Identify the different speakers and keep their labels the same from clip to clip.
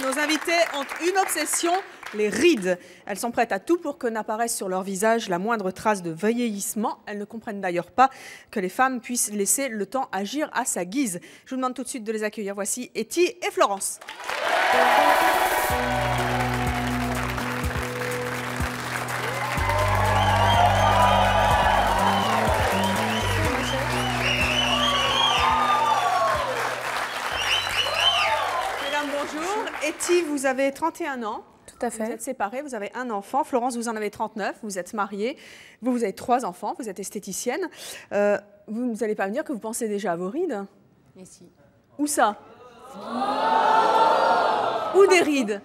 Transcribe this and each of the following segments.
Speaker 1: Nos invités ont une obsession, les rides. Elles sont prêtes à tout pour que n'apparaisse sur leur visage la moindre trace de vieillissement. Elles ne comprennent d'ailleurs pas que les femmes puissent laisser le temps agir à sa guise. Je vous demande tout de suite de les accueillir. Voici Etty et Florence. Etty, vous avez 31 ans.
Speaker 2: Tout à fait.
Speaker 1: Vous êtes séparée, vous avez un enfant. Florence, vous en avez 39. Vous êtes mariée. Vous avez 3 enfants. Vous êtes esthéticienne. Vous n'allez pas me dire que vous pensez déjà à vos rides?
Speaker 2: Et si.
Speaker 1: Où ça? Où des rides?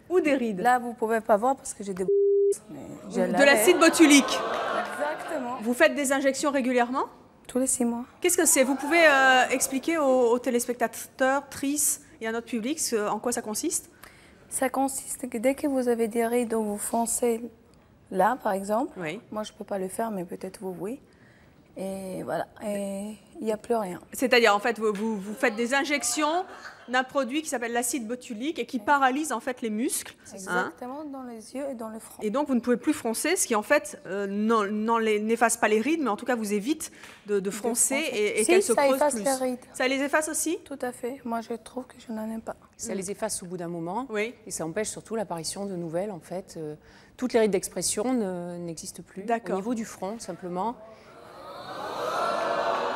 Speaker 1: Où des rides?
Speaker 2: Là, vous ne pouvez pas voir parce que j'ai des...
Speaker 1: De l'acide botulique.
Speaker 2: Exactement.
Speaker 1: Vous faites des injections régulièrement?
Speaker 2: Tous les 6 mois.
Speaker 1: Qu'est-ce que c'est? Vous pouvez expliquer aux téléspectateurs, trices et à notre public en quoi ça consiste?
Speaker 2: Ça consiste que dès que vous avez des rides dont vous foncez là, par exemple,
Speaker 1: oui.
Speaker 2: Moi je ne peux pas le faire, mais peut-être vous, oui. Et voilà, et il n'y a plus rien.
Speaker 1: C'est-à-dire, en fait, vous faites des injections d'un produit qui s'appelle l'acide botulique et qui paralyse en fait les muscles.
Speaker 2: Exactement, dans les yeux et dans le front.
Speaker 1: Et donc, vous ne pouvez plus froncer, ce qui en fait n'efface pas les rides, mais en tout cas vous évite de froncer et qu'elles se creusent plus.
Speaker 2: Les rides.
Speaker 1: Ça les efface aussi?
Speaker 2: Tout à fait. Moi, je trouve que je n'en ai pas.
Speaker 3: Ça les efface au bout d'un moment,
Speaker 1: oui.
Speaker 3: Et ça empêche surtout l'apparition de nouvelles. En fait, toutes les rides d'expression n'existent plus. Au niveau du front, simplement.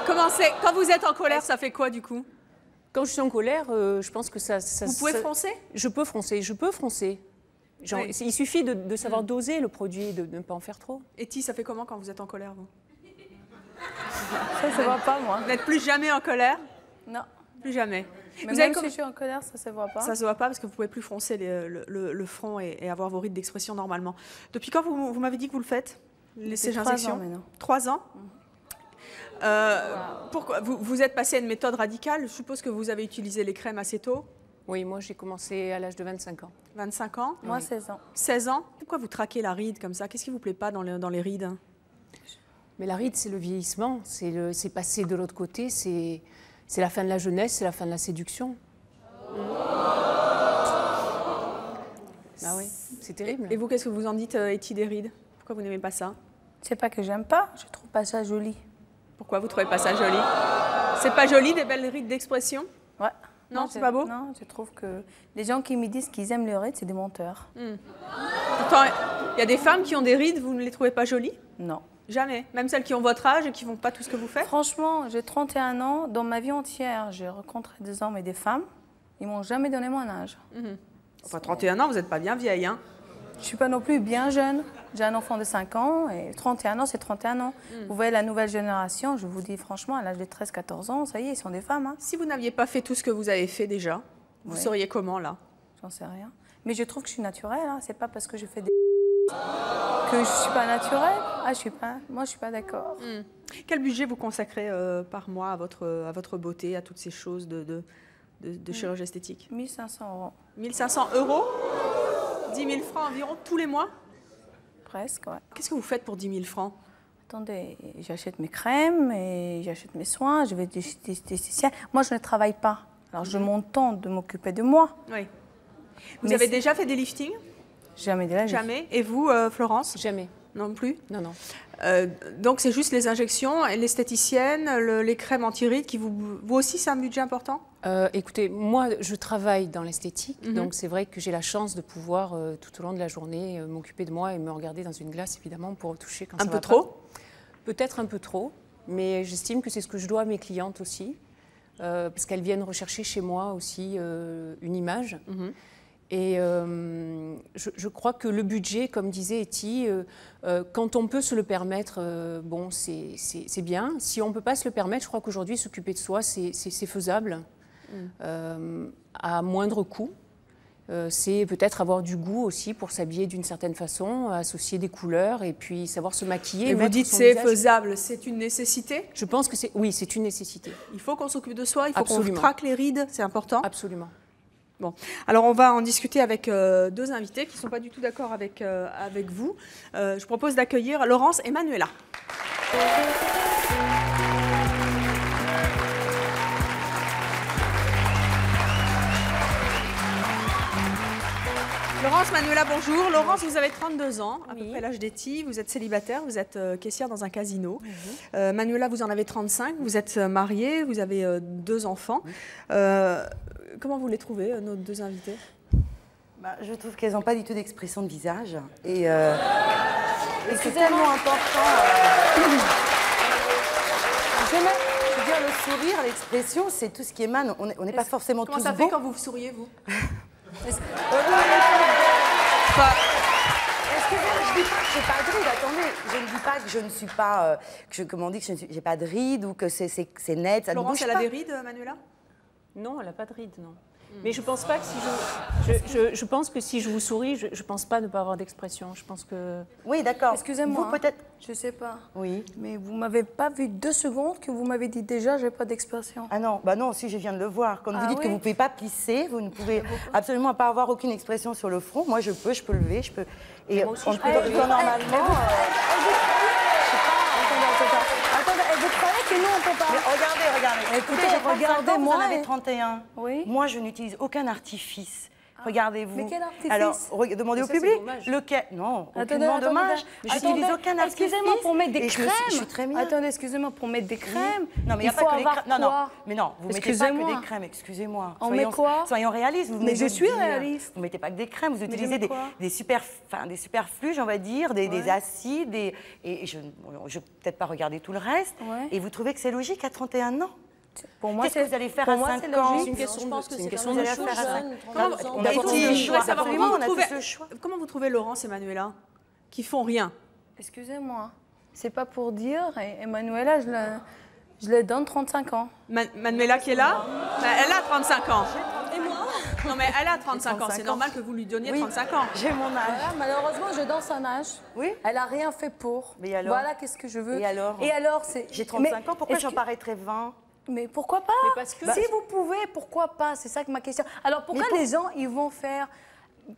Speaker 1: Comment c'est? Quand vous êtes en colère, ça fait quoi du coup?
Speaker 3: Quand je suis en colère, je pense que ça...
Speaker 1: Vous pouvez froncer?
Speaker 3: Je peux froncer. Genre, oui. Il suffit de savoir doser le produit et de ne pas en faire trop.
Speaker 1: Etty, ça fait comment quand vous êtes en colère, vous?
Speaker 2: Ça ne se voit pas, moi.
Speaker 1: Vous n'êtes plus jamais en colère?
Speaker 2: Non.
Speaker 1: Plus jamais.
Speaker 2: Mais même si je suis en colère, ça ne se voit pas.
Speaker 1: Ça ne se voit pas parce que vous ne pouvez plus froncer le front et avoir vos rides d'expression normalement. Depuis quand vous m'avez dit que vous le faites? Ces injections?
Speaker 2: 3 ans maintenant.
Speaker 1: 3 ans? Pourquoi vous êtes passé à une méthode radicale? Je suppose que vous avez utilisé les crèmes assez tôt?
Speaker 3: Oui, moi j'ai commencé à l'âge de 25 ans.
Speaker 1: 25 ans?
Speaker 2: Moi,
Speaker 3: oui.
Speaker 2: 16 ans.
Speaker 1: 16 ans? Pourquoi vous traquez la ride comme ça? Qu'est-ce qui ne vous plaît pas dans les rides?
Speaker 3: Mais la ride, c'est le vieillissement, c'est passer de l'autre côté, c'est la fin de la jeunesse, c'est la fin de la séduction. Ah oui, c'est terrible.
Speaker 1: Et vous, qu'est-ce que vous en dites, Etty, des rides? Pourquoi vous n'aimez pas ça?
Speaker 2: C'est pas que j'aime pas, je trouve pas ça joli.
Speaker 1: Pourquoi vous trouvez pas ça joli? C'est pas joli, des belles rides d'expression?
Speaker 2: Ouais.
Speaker 1: Non, c'est pas beau?
Speaker 2: Non, je trouve que les gens qui me disent qu'ils aiment les rides, c'est des menteurs.
Speaker 1: Pourtant, il y a des femmes qui ont des rides, vous ne les trouvez pas jolies?
Speaker 2: Non.
Speaker 1: Jamais? Même celles qui ont votre âge et qui ne font pas tout ce que vous faites?
Speaker 2: Franchement, j'ai 31 ans. Dans ma vie entière, j'ai rencontré des hommes et des femmes. Ils m'ont jamais donné mon âge.
Speaker 1: Enfin, 31 ans, vous n'êtes pas bien vieille, hein?
Speaker 2: Je suis pas non plus bien jeune. J'ai un enfant de 5 ans et 31 ans, c'est 31 ans. Vous voyez la nouvelle génération, je vous dis franchement, à l'âge de 13-14 ans, ça y est, ils sont des femmes. Hein.
Speaker 1: Si vous n'aviez pas fait tout ce que vous avez fait déjà, vous seriez comment là?
Speaker 2: J'en sais rien. Mais je trouve que je suis naturelle. Hein. C'est pas parce que je fais des que je suis pas naturelle. Ah, moi, je suis pas d'accord.
Speaker 1: Quel budget vous consacrez par mois à votre beauté, à toutes ces choses de chirurgie esthétique?
Speaker 2: 1 500 €.
Speaker 1: 1 500 €? 10 000 francs environ tous les mois?
Speaker 2: Presque, ouais.
Speaker 1: Qu'est-ce que vous faites pour 10 000 francs?
Speaker 2: Attendez, j'achète mes crèmes, et j'achète mes soins, je vais chez des esthéticiens. Moi, je ne travaille pas. Alors, je mon temps de m'occuper de moi.
Speaker 1: Oui. Vous avez déjà fait des liftings?
Speaker 2: Jamais de la vie.
Speaker 1: Jamais. Et vous, Florence?
Speaker 3: Jamais.
Speaker 1: Non plus?
Speaker 3: Non, non.
Speaker 1: Donc, c'est juste les injections, l'esthéticienne, les crèmes anti-rides qui vous aussi, c'est un budget important?
Speaker 3: Écoutez, moi, je travaille dans l'esthétique, donc c'est vrai que j'ai la chance de pouvoir, tout au long de la journée, m'occuper de moi et me regarder dans une glace, évidemment, pour toucher quand ça va pas.
Speaker 1: Un peu trop?
Speaker 3: Peut-être un peu trop, mais j'estime que c'est ce que je dois à mes clientes aussi, parce qu'elles viennent rechercher chez moi aussi une image. Et je crois que le budget, comme disait Etty, quand on peut se le permettre, bon, c'est bien. Si on ne peut pas se le permettre, je crois qu'aujourd'hui, s'occuper de soi, c'est faisable. À moindre coût. C'est peut-être avoir du goût aussi pour s'habiller d'une certaine façon, associer des couleurs et puis savoir se maquiller.
Speaker 1: Et vous dites c'est faisable, c'est une nécessité?
Speaker 3: Je pense que oui, c'est une nécessité.
Speaker 1: Il faut qu'on s'occupe de soi, il faut qu'on traque les rides, c'est important?
Speaker 3: Absolument.
Speaker 1: Bon, alors on va en discuter avec 2 invités qui ne sont pas du tout d'accord avec vous. Je propose d'accueillir Laurence et Manuela. Laurence, Manuela, bonjour. Laurence, vous avez 32 ans, à peu près l'âge d'Etty. Vous êtes célibataire, vous êtes caissière dans un casino. Manuela, vous en avez 35, vous êtes mariée, vous avez 2 enfants. Comment vous les trouvez, nos 2 invités?
Speaker 4: Je trouve qu'elles n'ont pas du tout d'expression de visage. Et c'est tellement important. Je veux dire, le sourire, l'expression, c'est tout ce qui émane. On n'est pas forcément tous beaux.
Speaker 1: Comment ça fait quand vous souriez, vous?
Speaker 4: Excusez-moi, je dis pas que j'ai pas de ride. Attendez, je ne dis pas que je ne suis pas, comment on dit, que je n'ai pas de ride ou que c'est net. Ça
Speaker 1: Laurence,
Speaker 4: ne bouge
Speaker 1: elle
Speaker 4: pas.
Speaker 1: a des rides, Manuela?
Speaker 3: Non, elle n'a pas de rides, non. Mais je pense pas que si je pense que si je vous souris, je pense pas ne pas avoir d'expression. Je pense que...
Speaker 4: Oui, d'accord.
Speaker 2: Excusez-moi.
Speaker 4: Vous peut-être.
Speaker 2: Je sais pas.
Speaker 4: Oui.
Speaker 2: Mais vous m'avez pas vu 2 secondes que vous m'avez dit déjà, j'ai pas d'expression.
Speaker 4: Ah non, bah non, si je viens de le voir. Quand vous dites que vous ne pouvez pas plisser, vous ne pouvez absolument pas avoir aucune expression sur le front. Moi, je peux lever, je peux. Et on peut normalement.
Speaker 2: Attendez, vous croyez que nous, on peut pas...
Speaker 4: Mais regardez.
Speaker 2: Écoutez, regardez-moi.
Speaker 4: Vous en avez 31.
Speaker 2: Oui.
Speaker 4: Moi, je n'utilise aucun artifice. Regardez-vous.
Speaker 2: Mais quel artifice?
Speaker 4: Alors, demandez au public. Lequel? Non, aucunement dommage. Je n'utilise aucun artifice.
Speaker 2: Excusez-moi, pour mettre des crèmes.
Speaker 4: Je suis très bien.
Speaker 2: Attendez, excusez-moi, pour mettre des crèmes.
Speaker 4: Non, mais il n'y a pas que les crèmes. Non, mais non, vous ne mettez pas que des crèmes, excusez-moi.
Speaker 2: On met quoi?
Speaker 4: Soyons réalistes.
Speaker 2: Mais je suis réaliste.
Speaker 4: Vous ne mettez pas que des crèmes, vous utilisez des superfluges, on va dire, des acides, et je ne vais peut-être pas regarder tout le reste. Et vous trouvez que c'est logique à 31 ans?
Speaker 2: Pour moi,
Speaker 4: qu'est-ce que vous allez faire à 5 ans?
Speaker 3: C'est une question de
Speaker 4: choix.
Speaker 1: Comment vous trouvez Laurence et Manuela qui font rien?
Speaker 2: Excusez-moi, c'est pas pour dire, et Manuela, je le donne 35 ans.
Speaker 1: Manuela qui est là, elle a 35 ans. Et moi? Non mais elle a 35 ans, c'est normal que vous lui donniez 35 ans.
Speaker 4: J'ai mon âge.
Speaker 2: Voilà, malheureusement, je donne son âge.
Speaker 4: Oui.
Speaker 2: Elle a rien fait pour.
Speaker 4: Mais alors?
Speaker 2: Voilà, qu'est-ce que je veux.
Speaker 4: Et alors?
Speaker 2: C'est...
Speaker 4: J'ai 35 ans, pourquoi j'en paraîtrais 20?
Speaker 2: Mais pourquoi pas?
Speaker 3: Mais parce que...
Speaker 2: Si vous pouvez, pourquoi pas? C'est ça que ma question. Alors pourquoi les gens, ils vont faire...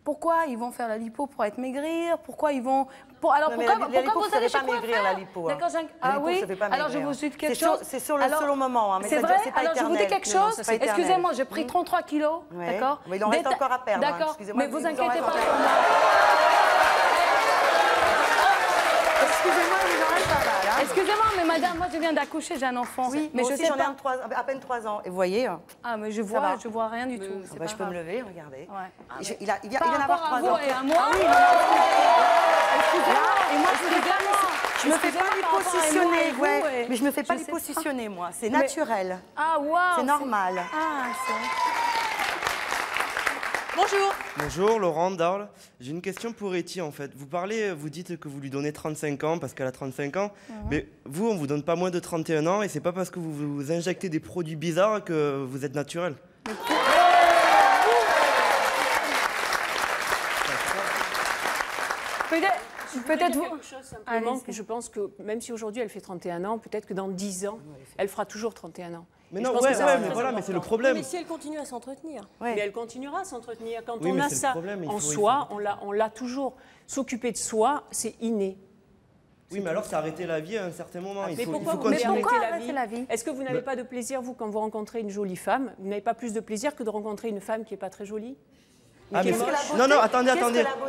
Speaker 2: Pourquoi ils vont faire la lipo pour être maigrir? Pourquoi ils vont... Alors pourquoi
Speaker 4: la lipo,
Speaker 2: vous
Speaker 4: ça
Speaker 2: allez
Speaker 4: ne fait
Speaker 2: chez
Speaker 4: pas maigrir,
Speaker 2: coiffeur?
Speaker 4: la lipo.
Speaker 2: D'accord, ah oui? Alors je vous dis quelque chose.
Speaker 4: C'est sur le moment. Hein,
Speaker 2: c'est vrai? Alors je vous dis quelque chose. Excusez-moi, j'ai pris 33 kilos. D'accord?
Speaker 4: Mais il en reste encore à perdre.
Speaker 2: D'accord, mais vous inquiétez pas.
Speaker 4: Excusez-moi, il en reste pas mal.
Speaker 2: Excusez-moi, mais madame, moi je viens d'accoucher, j'ai un enfant.
Speaker 4: Oui,
Speaker 2: mais
Speaker 4: moi
Speaker 2: je
Speaker 4: aussi
Speaker 2: sais
Speaker 4: j'en ai
Speaker 2: pas.
Speaker 4: à peine 3 ans. Et vous voyez?
Speaker 2: Ah, mais je vois rien du tout.
Speaker 4: Je peux me lever, regardez. Il vient
Speaker 2: Par
Speaker 4: d'en avoir
Speaker 2: rapport à
Speaker 4: 3
Speaker 2: vous
Speaker 4: ans.
Speaker 2: et à moi. Excusez-moi.
Speaker 4: Et moi, je me fais pas les positionner. Mais je me fais pas les positionner, moi. C'est naturel.
Speaker 2: Ah, waouh.
Speaker 4: C'est normal.
Speaker 2: Ah, c'est...
Speaker 1: Bonjour.
Speaker 5: Bonjour Laurent, Darl. J'ai une question pour Etty en fait. Vous dites que vous lui donnez 35 ans parce qu'elle a 35 ans, mais vous, on vous donne pas moins de 31 ans et c'est pas parce que vous vous injectez des produits bizarres que vous êtes naturel.
Speaker 2: Peut-être vous...
Speaker 3: quelque chose simplement que je pense que même si aujourd'hui elle fait 31 ans, peut-être que dans 10 ans, elle fera toujours 31 ans.
Speaker 5: Mais non, mais c'est le problème.
Speaker 6: Mais si elle continue à s'entretenir.
Speaker 3: Mais elle continuera à s'entretenir. Quand
Speaker 5: Oui,
Speaker 3: on
Speaker 5: mais
Speaker 3: a
Speaker 5: c'est le
Speaker 3: ça
Speaker 5: problème,
Speaker 3: en soi, on l'a toujours. S'occuper de soi, c'est inné.
Speaker 5: Oui, mais alors c'est arrêter la vie à un certain moment. Il faut
Speaker 3: vous
Speaker 5: continuer.
Speaker 2: arrêter la vie?
Speaker 3: Est-ce que vous n'avez pas de plaisir, vous, quand vous rencontrez une jolie femme? Vous n'avez pas plus de plaisir que de rencontrer une femme qui n'est pas très jolie?
Speaker 5: Ah, mais non, attendez.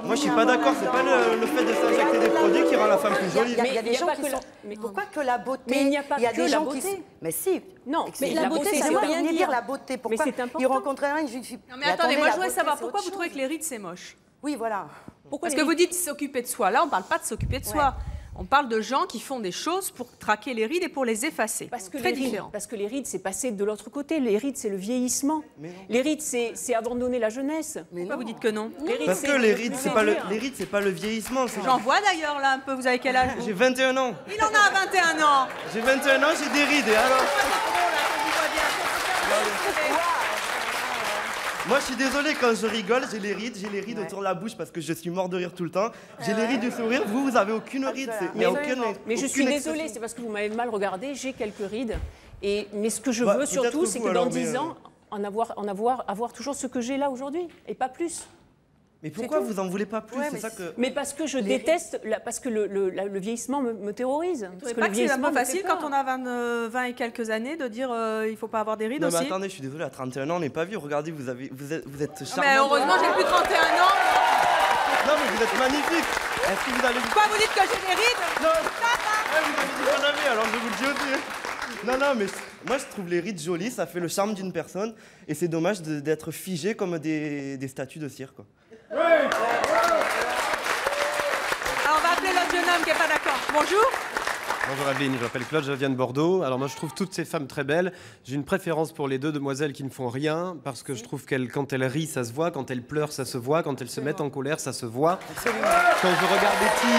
Speaker 5: Moi, je suis pas d'accord. C'est pas le fait de s'injecter des produits qui rend la femme plus jolie.
Speaker 4: Il y a des gens qui sont... Pourquoi que la beauté?
Speaker 3: Mais il n'y a pas que la beauté.
Speaker 4: Mais si.
Speaker 3: Non,
Speaker 6: mais la beauté, ça veut rien dire.
Speaker 4: La beauté, pourquoi
Speaker 3: c'est important.
Speaker 4: il rencontrait un...
Speaker 1: Non mais attendez, moi je voudrais savoir pourquoi vous trouvez que les rides c'est moche?
Speaker 4: Oui, voilà.
Speaker 1: Parce que vous dites s'occuper de soi. Là, on ne parle pas de s'occuper de soi. On parle de gens qui font des choses pour traquer les rides et pour les effacer. Très différent.
Speaker 3: Parce que les rides, c'est passer de l'autre côté. Les rides, c'est le vieillissement. Les rides, c'est abandonner la jeunesse.
Speaker 1: Pourquoi vous dites que non?
Speaker 5: Parce que les rides, c'est pas le vieillissement.
Speaker 1: J'en vois d'ailleurs là un peu. Vous avez quel âge?
Speaker 5: J'ai 21 ans.
Speaker 1: Il en a 21 ans.
Speaker 5: J'ai 21 ans, j'ai des rides. Et alors? Moi, je suis désolé, quand je rigole, j'ai les rides autour de la bouche parce que je suis mort de rire tout le temps. J'ai les rides du sourire. Vous avez aucune ride.
Speaker 3: Mais je suis désolée, c'est parce que vous m'avez mal regardé. J'ai quelques rides. Mais ce que je veux surtout, c'est que dans 10 ans, avoir toujours ce que j'ai là aujourd'hui et pas plus.
Speaker 5: Mais pourquoi vous en voulez pas plus? C'est ça que...
Speaker 3: Mais parce que je déteste, parce que le vieillissement me terrorise.
Speaker 1: Vous trouvez pas que c'est un peu facile quand on a 20 et quelques années de dire il ne faut pas avoir des rides
Speaker 5: non,
Speaker 1: aussi?
Speaker 5: Mais attendez, je suis désolé, à 31 ans, on n'est pas vieux. Regardez, vous êtes charmante.
Speaker 1: Mais heureusement, j'ai plus 31 ans.
Speaker 5: Non, mais vous êtes magnifique. Est-ce que vous avez...
Speaker 1: Quoi, vous dites que j'ai des rides?
Speaker 5: Non, vous avez dit qu'on avait, alors je vous le dis aussi. Non, mais moi je trouve les rides jolies, ça fait le charme d'une personne. Et c'est dommage d'être figé comme des statues de cire, quoi.
Speaker 1: Alors on va appeler l'autre jeune homme qui n'est pas d'accord. Bonjour.
Speaker 7: Bonjour Aveline, je m'appelle Claude, je viens de Bordeaux. Alors moi je trouve toutes ces femmes très belles. J'ai une préférence pour les deux demoiselles qui ne font rien parce que je trouve qu'elles, quand elles rient, ça se voit, quand elles pleurent, ça se voit, quand elles se mettent en colère, ça se voit. Quand je regarde Betty,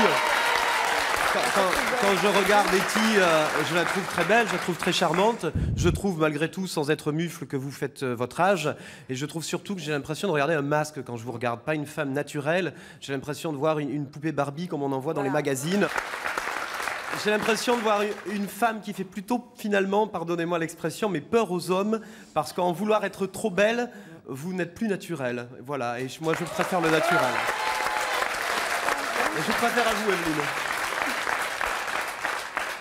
Speaker 7: quand je regarde Betty, je la trouve très belle, je la trouve très charmante. Je trouve malgré tout, sans être mufle, que vous faites votre âge. Et je trouve surtout que j'ai l'impression de regarder un masque quand je vous regarde, pas une femme naturelle. J'ai l'impression de voir une poupée Barbie comme on en voit dans les magazines. J'ai l'impression de voir une femme qui fait plutôt, finalement, pardonnez-moi l'expression, mais peur aux hommes, parce qu'en vouloir être trop belle, vous n'êtes plus naturelle. Voilà, et moi je préfère le naturel. Et je préfère à vous, Evelyne.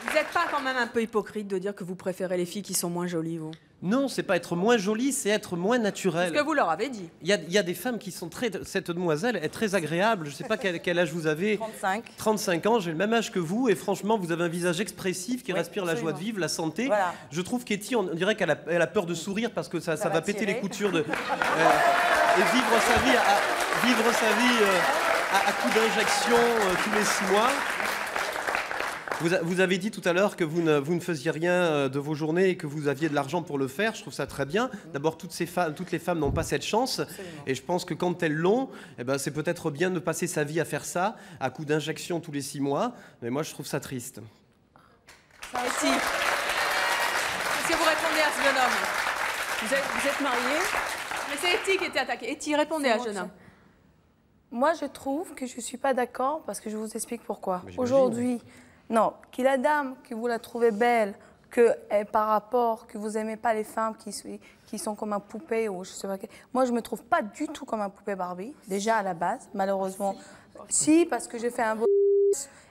Speaker 1: Vous n'êtes pas quand même un peu hypocrite de dire que vous préférez les filles qui sont moins jolies, vous?
Speaker 7: Non, c'est pas être moins jolie, c'est être moins naturel.
Speaker 1: C'est ce que vous leur avez dit.
Speaker 7: Il y a des femmes qui sont très... Cette demoiselle est très agréable. Je ne sais pas quel âge vous avez.
Speaker 4: 35.
Speaker 7: 35 ans, j'ai le même âge que vous. Et franchement, vous avez un visage expressif qui respire la joie de vivre, la santé.
Speaker 4: Voilà.
Speaker 7: Je trouve qu'Etty, on dirait qu'elle a peur de sourire parce que ça va péter les coutures de... et vivre sa vie à coups d'injection tous les 6 mois. Vous avez dit tout à l'heure que vous ne faisiez rien de vos journées et que vous aviez de l'argent pour le faire. Je trouve ça très bien. D'abord, toutes les femmes n'ont pas cette chance. Absolument. Et je pense que quand elles l'ont, eh ben, c'est peut-être bien de passer sa vie à faire ça, à coup d'injection tous les 6 mois. Mais moi, je trouve ça triste.
Speaker 1: Etty, est-ce que vous répondez à ce jeune homme? Vous êtes mariée? Mais c'est Etty qui était attaquée. Etty, répondez à ce jeune homme.
Speaker 2: Moi, je trouve que je ne suis pas d'accord parce que je vous explique pourquoi. Aujourd'hui, non, que la dame, que vous la trouvez belle, que par rapport, que vous n'aimez pas les femmes qui sont comme un poupée ou je sais pas. Moi, je ne me trouve pas du tout comme un poupée Barbie, déjà à la base, malheureusement. Si, parce que j'ai fait un beau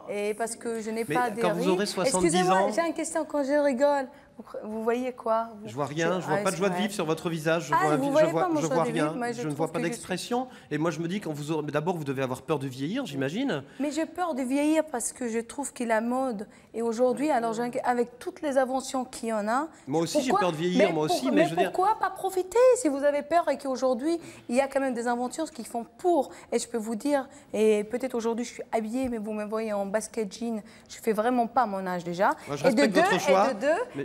Speaker 2: et parce que je n'ai pas des
Speaker 7: quand vous aurez 70 ans...
Speaker 2: Excusez-moi, j'ai une question quand je rigole. Vous voyez quoi?
Speaker 7: Je vois rien, je vois pas de joie de vivre sur votre visage, je vois rien, je ne vois pas d'expression. Et moi je me dis, d'abord vous devez avoir peur de vieillir, j'imagine.
Speaker 2: Mais j'ai peur de vieillir parce que je trouve que la mode, et aujourd'hui, alors avec toutes les inventions qu'il y en a...
Speaker 7: Moi aussi j'ai peur de vieillir, moi aussi, mais je veux dire...
Speaker 2: pourquoi pas profiter si vous avez peur et qu'aujourd'hui, il y a quand même des inventions qui font pour. Et je peux vous dire, et peut-être aujourd'hui je suis habillée, mais vous me voyez en basket jean, je fais vraiment pas mon âge déjà.
Speaker 7: Moi, je respecte votre choix.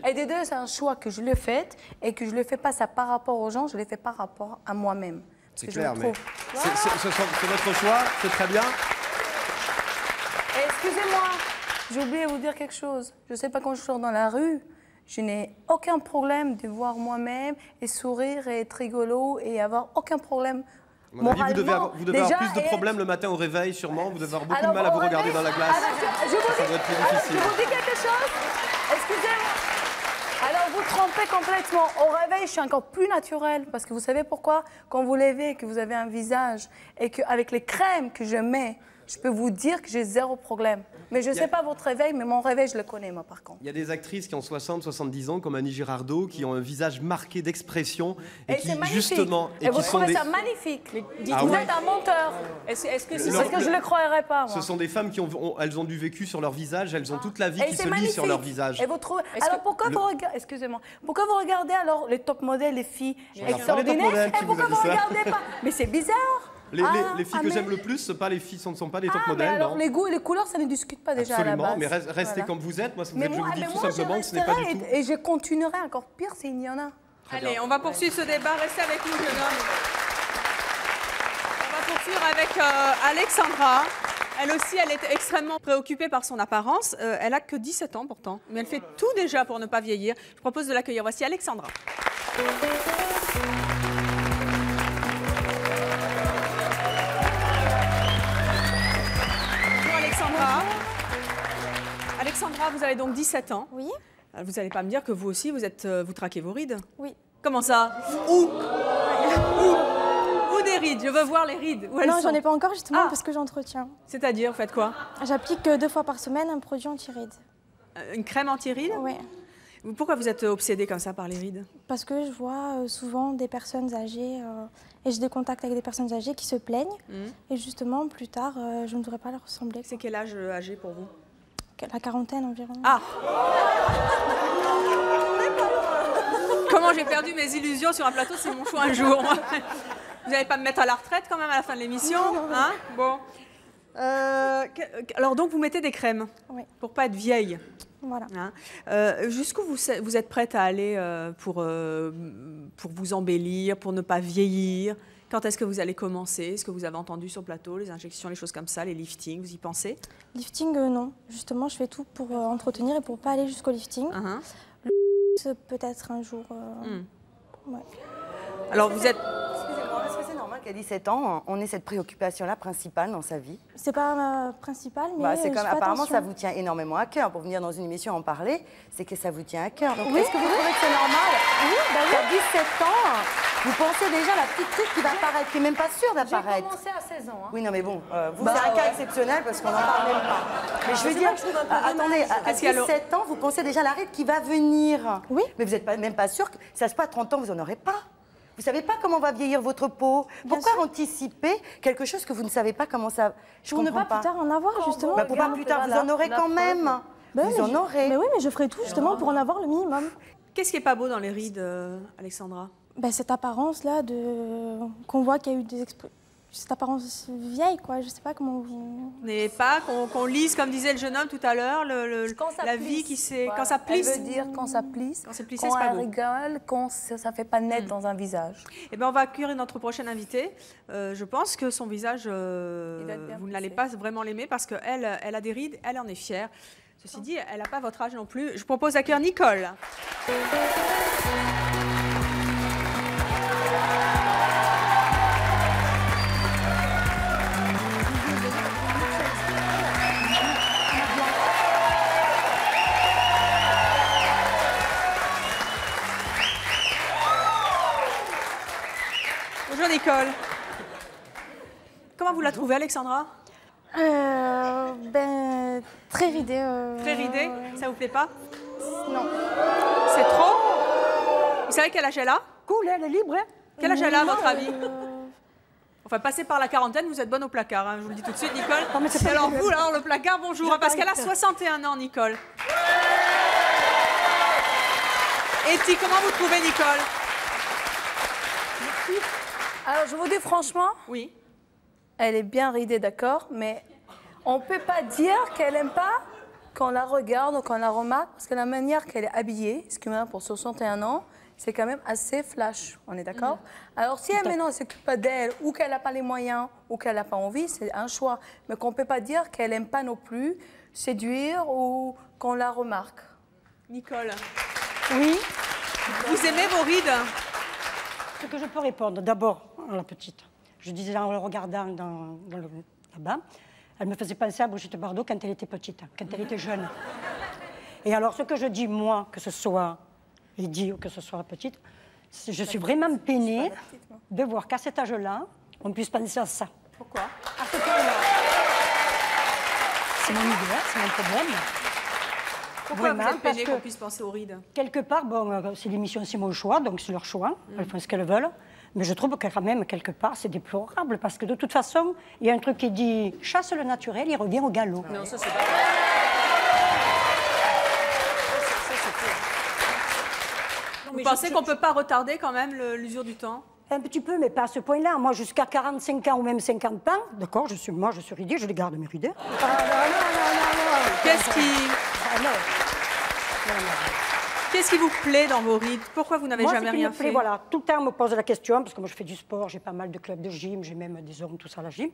Speaker 2: Et de deux, c'est un choix que je le fais et que je le fais pas ça par rapport aux gens, je le fais par rapport à moi-même.
Speaker 7: C'est clair, mais c'est votre choix, c'est très bien.
Speaker 2: Excusez-moi, j'ai oublié de vous dire quelque chose. Je sais pas, quand je sors dans la rue, je n'ai aucun problème de voir moi-même et sourire et être rigolo et avoir aucun problème.
Speaker 7: Vous devez avoir plus de problèmes le matin au réveil, sûrement. Vous devez avoir beaucoup de mal à vous regarder dans la glace. Ça doit être plus difficile.
Speaker 2: Je vous dis quelque chose. Excusez-moi. Alors, vous trompez complètement. Au réveil, je suis encore plus naturelle. Parce que vous savez pourquoi? Quand vous levez, que vous avez un visage et qu'avec les crèmes que je mets, je peux vous dire que j'ai 0 problème. Mais je ne sais pas votre réveil, mais mon réveil, je le connais, moi, par contre.
Speaker 7: Il y a des actrices qui ont 60, 70 ans, comme Annie Girardot, qui ont un visage marqué d'expression. Et qui, justement...
Speaker 2: Et vous trouvez ça magnifique. Vous êtes un menteur. Est-ce que je ne le croirais pas, moi?
Speaker 7: Ce sont des femmes qui elles ont du vécu sur leur visage, elles ont toute la vie qui se lit sur leur visage.
Speaker 2: Et vous trouvez... Alors, pourquoi vous regardez... Excusez-moi. Pourquoi vous regardez, alors, les top modèles, les filles extraordinaires, et pourquoi vous ne regardez pas? Mais c'est bizarre.
Speaker 7: Les filles que j'aime le plus, ce ne sont pas les top modèles.
Speaker 2: Alors, les goûts et les couleurs, ça ne discute pas déjà.
Speaker 7: Absolument,
Speaker 2: à la base.
Speaker 7: mais restez comme vous êtes. Moi, je vous dis tout simplement que ce n'est pas du tout.
Speaker 2: Et je continuerai encore pire s'il y en a.
Speaker 1: Allez, on va poursuivre ce débat. Restez avec nous, jeune homme. On va poursuivre avec Alexandra. Elle aussi, elle est extrêmement préoccupée par son apparence. Elle n'a que 17 ans pourtant, mais elle fait tout déjà pour ne pas vieillir. Je propose de l'accueillir. Voici Alexandra. Alexandra, vous avez donc 17 ans.
Speaker 8: Oui.
Speaker 1: Vous n'allez pas me dire que vous aussi, vous traquez vos rides?
Speaker 8: Oui.
Speaker 1: Comment ça? Où des rides? Je veux voir les rides. Où elles
Speaker 8: non,
Speaker 1: sont?
Speaker 8: j'en ai pas encore justement parce que j'entretiens.
Speaker 1: C'est-à-dire, vous faites quoi?
Speaker 8: J'applique 2 fois par semaine un produit anti-rides.
Speaker 1: Une crème anti-rides?
Speaker 8: Oui.
Speaker 1: Pourquoi vous êtes obsédée comme ça par les rides?
Speaker 8: Parce que je vois souvent des personnes âgées et j'ai des contacts avec des personnes âgées qui se plaignent. Et justement, plus tard, je ne devrais pas leur ressembler.
Speaker 1: C'est quel âge âgé pour vous?
Speaker 8: La quarantaine environ.
Speaker 1: Ah. Comment j'ai perdu mes illusions sur un plateau, c'est mon choix un jour. Vous n'allez pas me mettre à la retraite quand même à la fin de l'émission, hein? Bon. Alors donc vous mettez des crèmes pour pas être vieille.
Speaker 8: Voilà.
Speaker 1: Hein, jusqu'où vous êtes prête à aller pour vous embellir, pour ne pas vieillir? Quand est-ce que vous allez commencer? Est-ce que vous avez entendu sur le plateau, les injections, les choses comme ça, les liftings, vous y pensez?
Speaker 8: Lifting, non. Justement, je fais tout pour entretenir et pour pas aller jusqu'au lifting. Le peut-être un jour. Ouais.
Speaker 1: Alors vous êtes...
Speaker 4: Excusez-moi, est-ce que c'est normal qu'à 17 ans, on ait cette préoccupation-là principale dans sa vie?
Speaker 8: C'est pas ma principale, mais
Speaker 4: c'est comme,
Speaker 8: je fais
Speaker 4: apparemment,
Speaker 8: attention.
Speaker 4: ça vous tient énormément à cœur. Pour venir dans une émission en parler, c'est que ça vous tient à cœur. Donc, est-ce que vous trouvez que c'est normal qu'à 17 ans, vous pensez déjà à la petite truc qui va apparaître, qui n'est même pas sûre d'apparaître?
Speaker 2: J'ai commencé à 16 ans. Hein.
Speaker 4: Oui, non, mais bon, vous, c'est un cas exceptionnel parce qu'on n'en parle même pas. Mais je veux dire, attendez, à 17 ans, vous pensez déjà à la ride qui va venir.
Speaker 8: Oui.
Speaker 4: Mais vous n'êtes même pas sûr que ça se passe à 30 ans, vous n'en aurez pas. Vous ne savez pas comment va vieillir votre peau. Pourquoi anticiper quelque chose que vous ne savez pas comment ça...
Speaker 8: Pour ne pas plus tard en avoir, justement.
Speaker 4: Pour pas plus tard, vous en aurez quand même. Vous en aurez.
Speaker 8: Mais oui, mais je ferai tout justement pour en avoir le minimum.
Speaker 1: Qu'est-ce qui est pas beau dans les rides, Alexandra?
Speaker 8: Cette apparence-là, qu'on voit qu'il y a eu cette apparence vieille, quoi. Je sais pas comment vous...
Speaker 1: Vous n'aimez pas qu'on lise, comme disait le jeune homme tout à l'heure, la vie qui s'est... Quand ça plisse.
Speaker 2: Elle veut dire quand ça plisse,
Speaker 1: quand c'est plissé, c'est pas beau.
Speaker 2: Rigole, quand ça fait pas net dans un visage.
Speaker 1: Eh bien, on va accueillir notre prochaine invitée. Je pense que son visage, vous n'allez pas vraiment l'aimer parce qu'elle a des rides, elle en est fière. Ceci dit, elle n'a pas votre âge non plus. Je vous propose d'accueillir Nicole. Bonjour Nicole. Comment vous la trouvez, Alexandra?
Speaker 8: Très ridée.
Speaker 1: Très ridée? Ça vous plaît pas?
Speaker 8: Non.
Speaker 1: C'est trop? Vous savez quel âge elle a?
Speaker 6: Cool, elle est libre. Hein?
Speaker 1: Quel âge elle a, à votre avis? Enfin, passez par la quarantaine, vous êtes bonne au placard, hein, je vous le dis tout de suite, Nicole.
Speaker 6: Non, mais
Speaker 1: alors vous, alors le placard, bonjour, parce qu'elle a 61 ans, Nicole. Etty, comment vous trouvez, Nicole?
Speaker 2: Merci. Alors, je vous dis franchement,
Speaker 1: oui.
Speaker 2: Elle est bien ridée, d'accord, mais on ne peut pas dire qu'elle n'aime pas qu'on la regarde ou qu'on la remarque, parce que la manière qu'elle est habillée, excusez-moi, pour 61 ans, c'est quand même assez flash, on est d'accord? Alors, si elle maintenant ne s'occupe pas d'elle, ou qu'elle n'a pas les moyens, ou qu'elle n'a pas envie, c'est un choix. Mais qu'on ne peut pas dire qu'elle n'aime pas non plus séduire ou qu'on la remarque.
Speaker 1: Nicole.
Speaker 6: Oui.
Speaker 1: Vous aimez vos rides?
Speaker 6: Ce que je peux répondre, d'abord, à la petite. Je disais en le regardant là-bas, elle me faisait penser à Brigitte Bardot quand elle était petite, quand elle était jeune. Et alors, ce que je dis, moi, que ce soit Eddy ou que ce soit petite, je suis vraiment peinée de voir qu'à cet âge-là, on puisse penser à ça.
Speaker 1: Pourquoi?
Speaker 6: À ce point-là. C'est mon idée, c'est mon problème.
Speaker 1: Pourquoi
Speaker 6: Vraiment,
Speaker 1: vous êtes peinée qu'on puisse penser aux rides?
Speaker 6: Quelque part, bon, c'est l'émission, c'est mon choix, donc c'est leur choix, elles font ce qu'elles veulent. Mais je trouve que quand même, quelque part, c'est déplorable, parce que de toute façon, il y a un truc qui dit « chasse le naturel, il revient au galop ».
Speaker 1: Non, ça c'est pas vrai. Vous pensez qu'on ne peut pas retarder quand même l'usure du temps?
Speaker 6: Un petit peu, mais pas à ce point-là. Moi, jusqu'à 45 ans ou même 50 ans, d'accord, moi je suis ridée, je les garde mes rides. Ah, non.
Speaker 1: Qu'est-ce qui... Qu'est-ce qui vous plaît dans vos rides? Pourquoi vous n'avez jamais rien fait?
Speaker 6: Voilà, tout le temps on me pose la question, parce que moi je fais du sport, j'ai pas mal de clubs de gym, j'ai même des hommes, tout ça à la gym.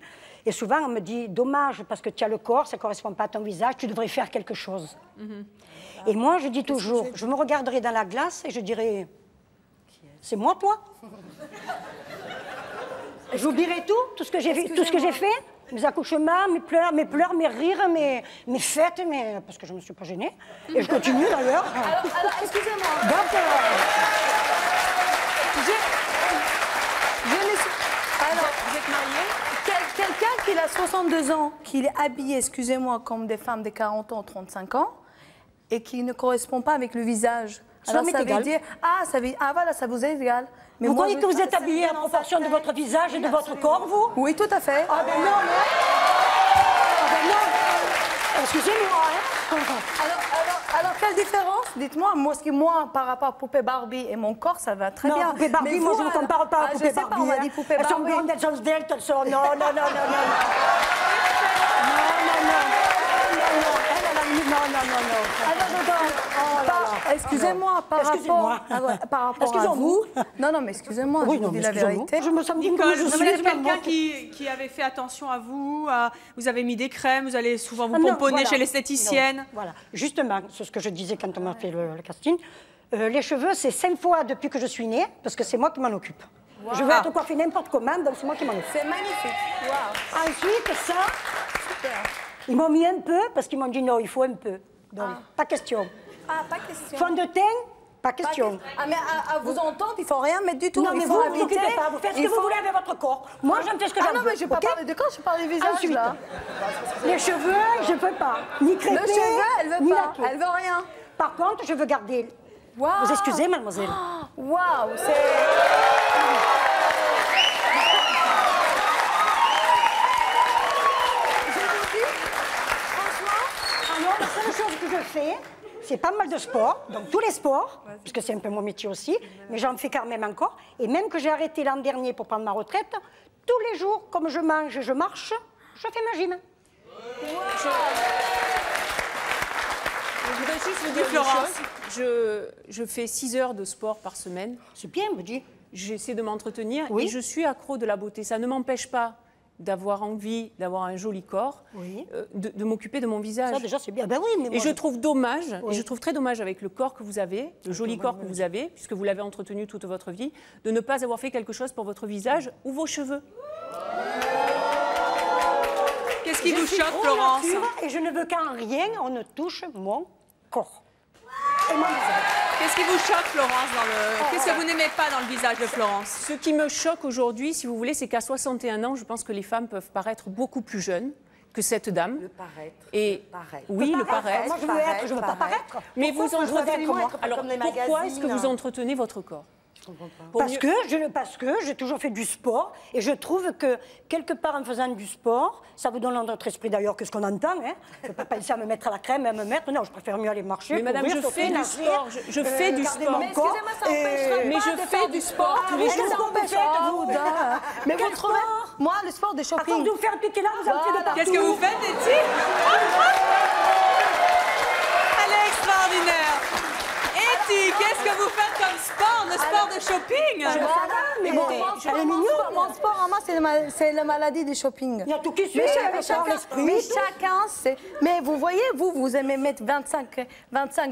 Speaker 6: Et souvent on me dit, dommage, parce que tu as le corps, ça ne correspond pas à ton visage, tu devrais faire quelque chose. Et moi je dis toujours, je me regarderai dans la glace et je dirais, c'est moi toi? J'oublierai tout ce que j'ai fait. Mes accouchements, mes pleurs, mes rires, mes fêtes, parce que je ne me suis pas gênée. Et je continue d'ailleurs.
Speaker 2: Alors excusez-moi.
Speaker 6: Donc,
Speaker 2: Alors, vous êtes mariée? Quelqu'un qui a 62 ans, qui est habillé, excusez-moi, comme des femmes de 40 ans, 35 ans, et qui ne correspond pas avec le visage.
Speaker 6: Ça
Speaker 2: Alors
Speaker 6: m'est
Speaker 2: ça veut
Speaker 6: égal.
Speaker 2: dire, voilà, ça vous est égal. Mais
Speaker 6: Vous
Speaker 2: moi,
Speaker 6: croyez que vous êtes habillé en proportion de votre visage et de votre corps, vous?
Speaker 2: Oui, tout à fait.
Speaker 6: Ah ben non, non. Ah ben non. Excusez-moi, hein.
Speaker 2: Alors, quelle différence? Dites-moi, moi, par rapport à poupée Barbie et mon corps, ça va très
Speaker 6: Non,
Speaker 2: bien.
Speaker 6: poupée Barbie,
Speaker 2: Mais
Speaker 6: moi
Speaker 2: vous,
Speaker 6: je ne compare pas à
Speaker 2: je
Speaker 6: poupée
Speaker 2: sais pas,
Speaker 6: Barbie.
Speaker 2: on m'a
Speaker 6: hein.
Speaker 2: dit poupée
Speaker 6: Elles sont
Speaker 2: Barbie.
Speaker 6: blondes, elles sont sveltes, elles sont... Non, non, non, non, non.
Speaker 2: Excusez-moi, par rapport à vous. Non, mais excusez-moi, je vous dis la vérité.
Speaker 6: Je me sens bien
Speaker 1: Nicole,
Speaker 6: comme je
Speaker 1: vous
Speaker 6: suis.
Speaker 1: êtes quelqu'un qui avait fait attention à vous, vous avez mis des crèmes, vous allez souvent vous
Speaker 6: Ah non,
Speaker 1: pomponner
Speaker 6: voilà.
Speaker 1: chez l'esthéticienne.
Speaker 6: Non, voilà, justement, c'est ce que je disais quand on m'a fait le casting. Les cheveux, c'est 5 fois depuis que je suis née, parce que c'est moi qui m'en occupe.
Speaker 2: Wow.
Speaker 6: Je veux être coiffée n'importe comment, donc c'est moi qui m'en occupe.
Speaker 2: C'est magnifique. Wow.
Speaker 6: Ensuite, ça,
Speaker 2: Super.
Speaker 6: ils m'ont mis un peu, parce qu'ils m'ont dit non, il faut un peu. Donc, pas question.
Speaker 2: Ah, pas question.
Speaker 6: Fond de teint, pas question.
Speaker 2: Ah, mais à vous entendre, il ne faut rien mettre du tout.
Speaker 6: Non, mais
Speaker 2: il
Speaker 6: vous,
Speaker 2: faut
Speaker 6: vous
Speaker 2: habiter.
Speaker 6: occupez pas, vous faites ce que vous voulez avec votre corps. Moi, j'en fais ce que j'en veux.
Speaker 2: Ah non, mais je ne vais pas
Speaker 6: ok?
Speaker 2: parler de corps, je parle du visage,
Speaker 6: Ensuite,
Speaker 2: là.
Speaker 6: les cheveux, je ne peux pas. Ni crêper,
Speaker 2: Le cheveu, elle veut
Speaker 6: ni
Speaker 2: pas.
Speaker 6: laquer.
Speaker 2: Elle veut rien.
Speaker 6: Par contre, je veux garder...
Speaker 2: Wow.
Speaker 6: Vous excusez, mademoiselle?
Speaker 2: Waouh, c'est...
Speaker 6: Alors, la seule chose que je fais, c'est pas mal de sport, donc tous les sports, puisque c'est un peu mon métier aussi, mais j'en fais quand même encore. Et même que j'ai arrêté l'an dernier pour prendre ma retraite, tous les jours, comme je mange et je marche, je fais ma gym.
Speaker 3: Je voudrais juste vous dire
Speaker 1: Florence.
Speaker 3: une chose. Je fais 6 heures de sport par semaine.
Speaker 6: C'est bien, me dit.
Speaker 3: J'essaie de m'entretenir
Speaker 6: Oui.
Speaker 3: et je suis accro de la beauté. Ça ne m'empêche pas d'avoir envie d'avoir un joli corps,
Speaker 6: Oui.
Speaker 3: de m'occuper de mon visage.
Speaker 6: Ça, déjà, c'est bien. Ben oui, mais
Speaker 3: Et
Speaker 6: moi,
Speaker 3: je trouve dommage,
Speaker 6: Oui.
Speaker 3: et je trouve très dommage avec le corps que vous avez, le joli corps que vous avez, puisque vous l'avez entretenu toute votre vie, de ne pas avoir fait quelque chose pour votre visage ou vos cheveux.
Speaker 1: Qu'est-ce qui
Speaker 6: je
Speaker 1: vous
Speaker 6: suis
Speaker 1: choque,
Speaker 6: trop
Speaker 1: Florence?
Speaker 6: nature et je ne veux qu'en rien on ne touche mon corps. Et mon visage.
Speaker 1: Qu'est-ce qui vous choque, Florence, dans le... Qu'est-ce que vous n'aimez pas dans le visage de Florence?
Speaker 3: Ce qui me choque aujourd'hui, si vous voulez, c'est qu'à 61 ans, je pense que les femmes peuvent paraître beaucoup plus jeunes que cette dame.
Speaker 4: Le paraître.
Speaker 3: Et oui, le paraître.
Speaker 6: Moi, je veux être, je veux pas paraître.
Speaker 3: Mais vous
Speaker 6: Pourquoi je veux
Speaker 3: entretenez.
Speaker 6: être moi
Speaker 3: Alors
Speaker 4: comme les
Speaker 3: pourquoi est-ce que
Speaker 4: magazines.
Speaker 3: vous entretenez votre corps? Pour
Speaker 6: Parce
Speaker 3: mieux-
Speaker 6: que j'ai toujours fait du sport et je trouve que quelque part en faisant du sport, ça vous donne dans notre esprit d'ailleurs que ce qu'on entend. Hein. Je ne peux pas penser à me mettre à la crème, à me mettre. Non, je préfère mieux aller marcher.
Speaker 3: Mais madame,
Speaker 6: courir,
Speaker 3: je
Speaker 6: sauter,
Speaker 3: fais du
Speaker 6: nager,
Speaker 3: sport. Je fais du
Speaker 6: garder
Speaker 3: sport.
Speaker 6: mon corps.
Speaker 2: Excusez-moi, ça empêcherait
Speaker 3: Mais
Speaker 2: pas
Speaker 3: je
Speaker 2: de
Speaker 3: fais
Speaker 2: faire
Speaker 3: du sport tous les
Speaker 6: mais
Speaker 3: jours.
Speaker 6: qu'est-ce que vous faites, vous
Speaker 2: Mais
Speaker 6: Quel
Speaker 2: vous trouvez...
Speaker 6: sport
Speaker 2: Moi, le sport de
Speaker 6: À force
Speaker 2: shopping.
Speaker 6: de vous faire piquer là, vous en faites de partout.
Speaker 1: Qu'est-ce que vous faites, Etty? Elle est extraordinaire. Etty, qu'est-ce que vous faites comme sport? Le sport de shopping?
Speaker 6: Mais
Speaker 2: Bon,
Speaker 6: écoutez,
Speaker 2: mon sport,
Speaker 6: elle est
Speaker 2: mon
Speaker 6: mignonne.
Speaker 2: sport, mon sport en moi, c'est la maladie du shopping.
Speaker 6: Il y a tout qui suit,
Speaker 2: Mais
Speaker 6: le corps, l'esprit,
Speaker 2: mais
Speaker 6: tout.
Speaker 2: chacun, c'est... Mais vous voyez, vous aimez mettre 25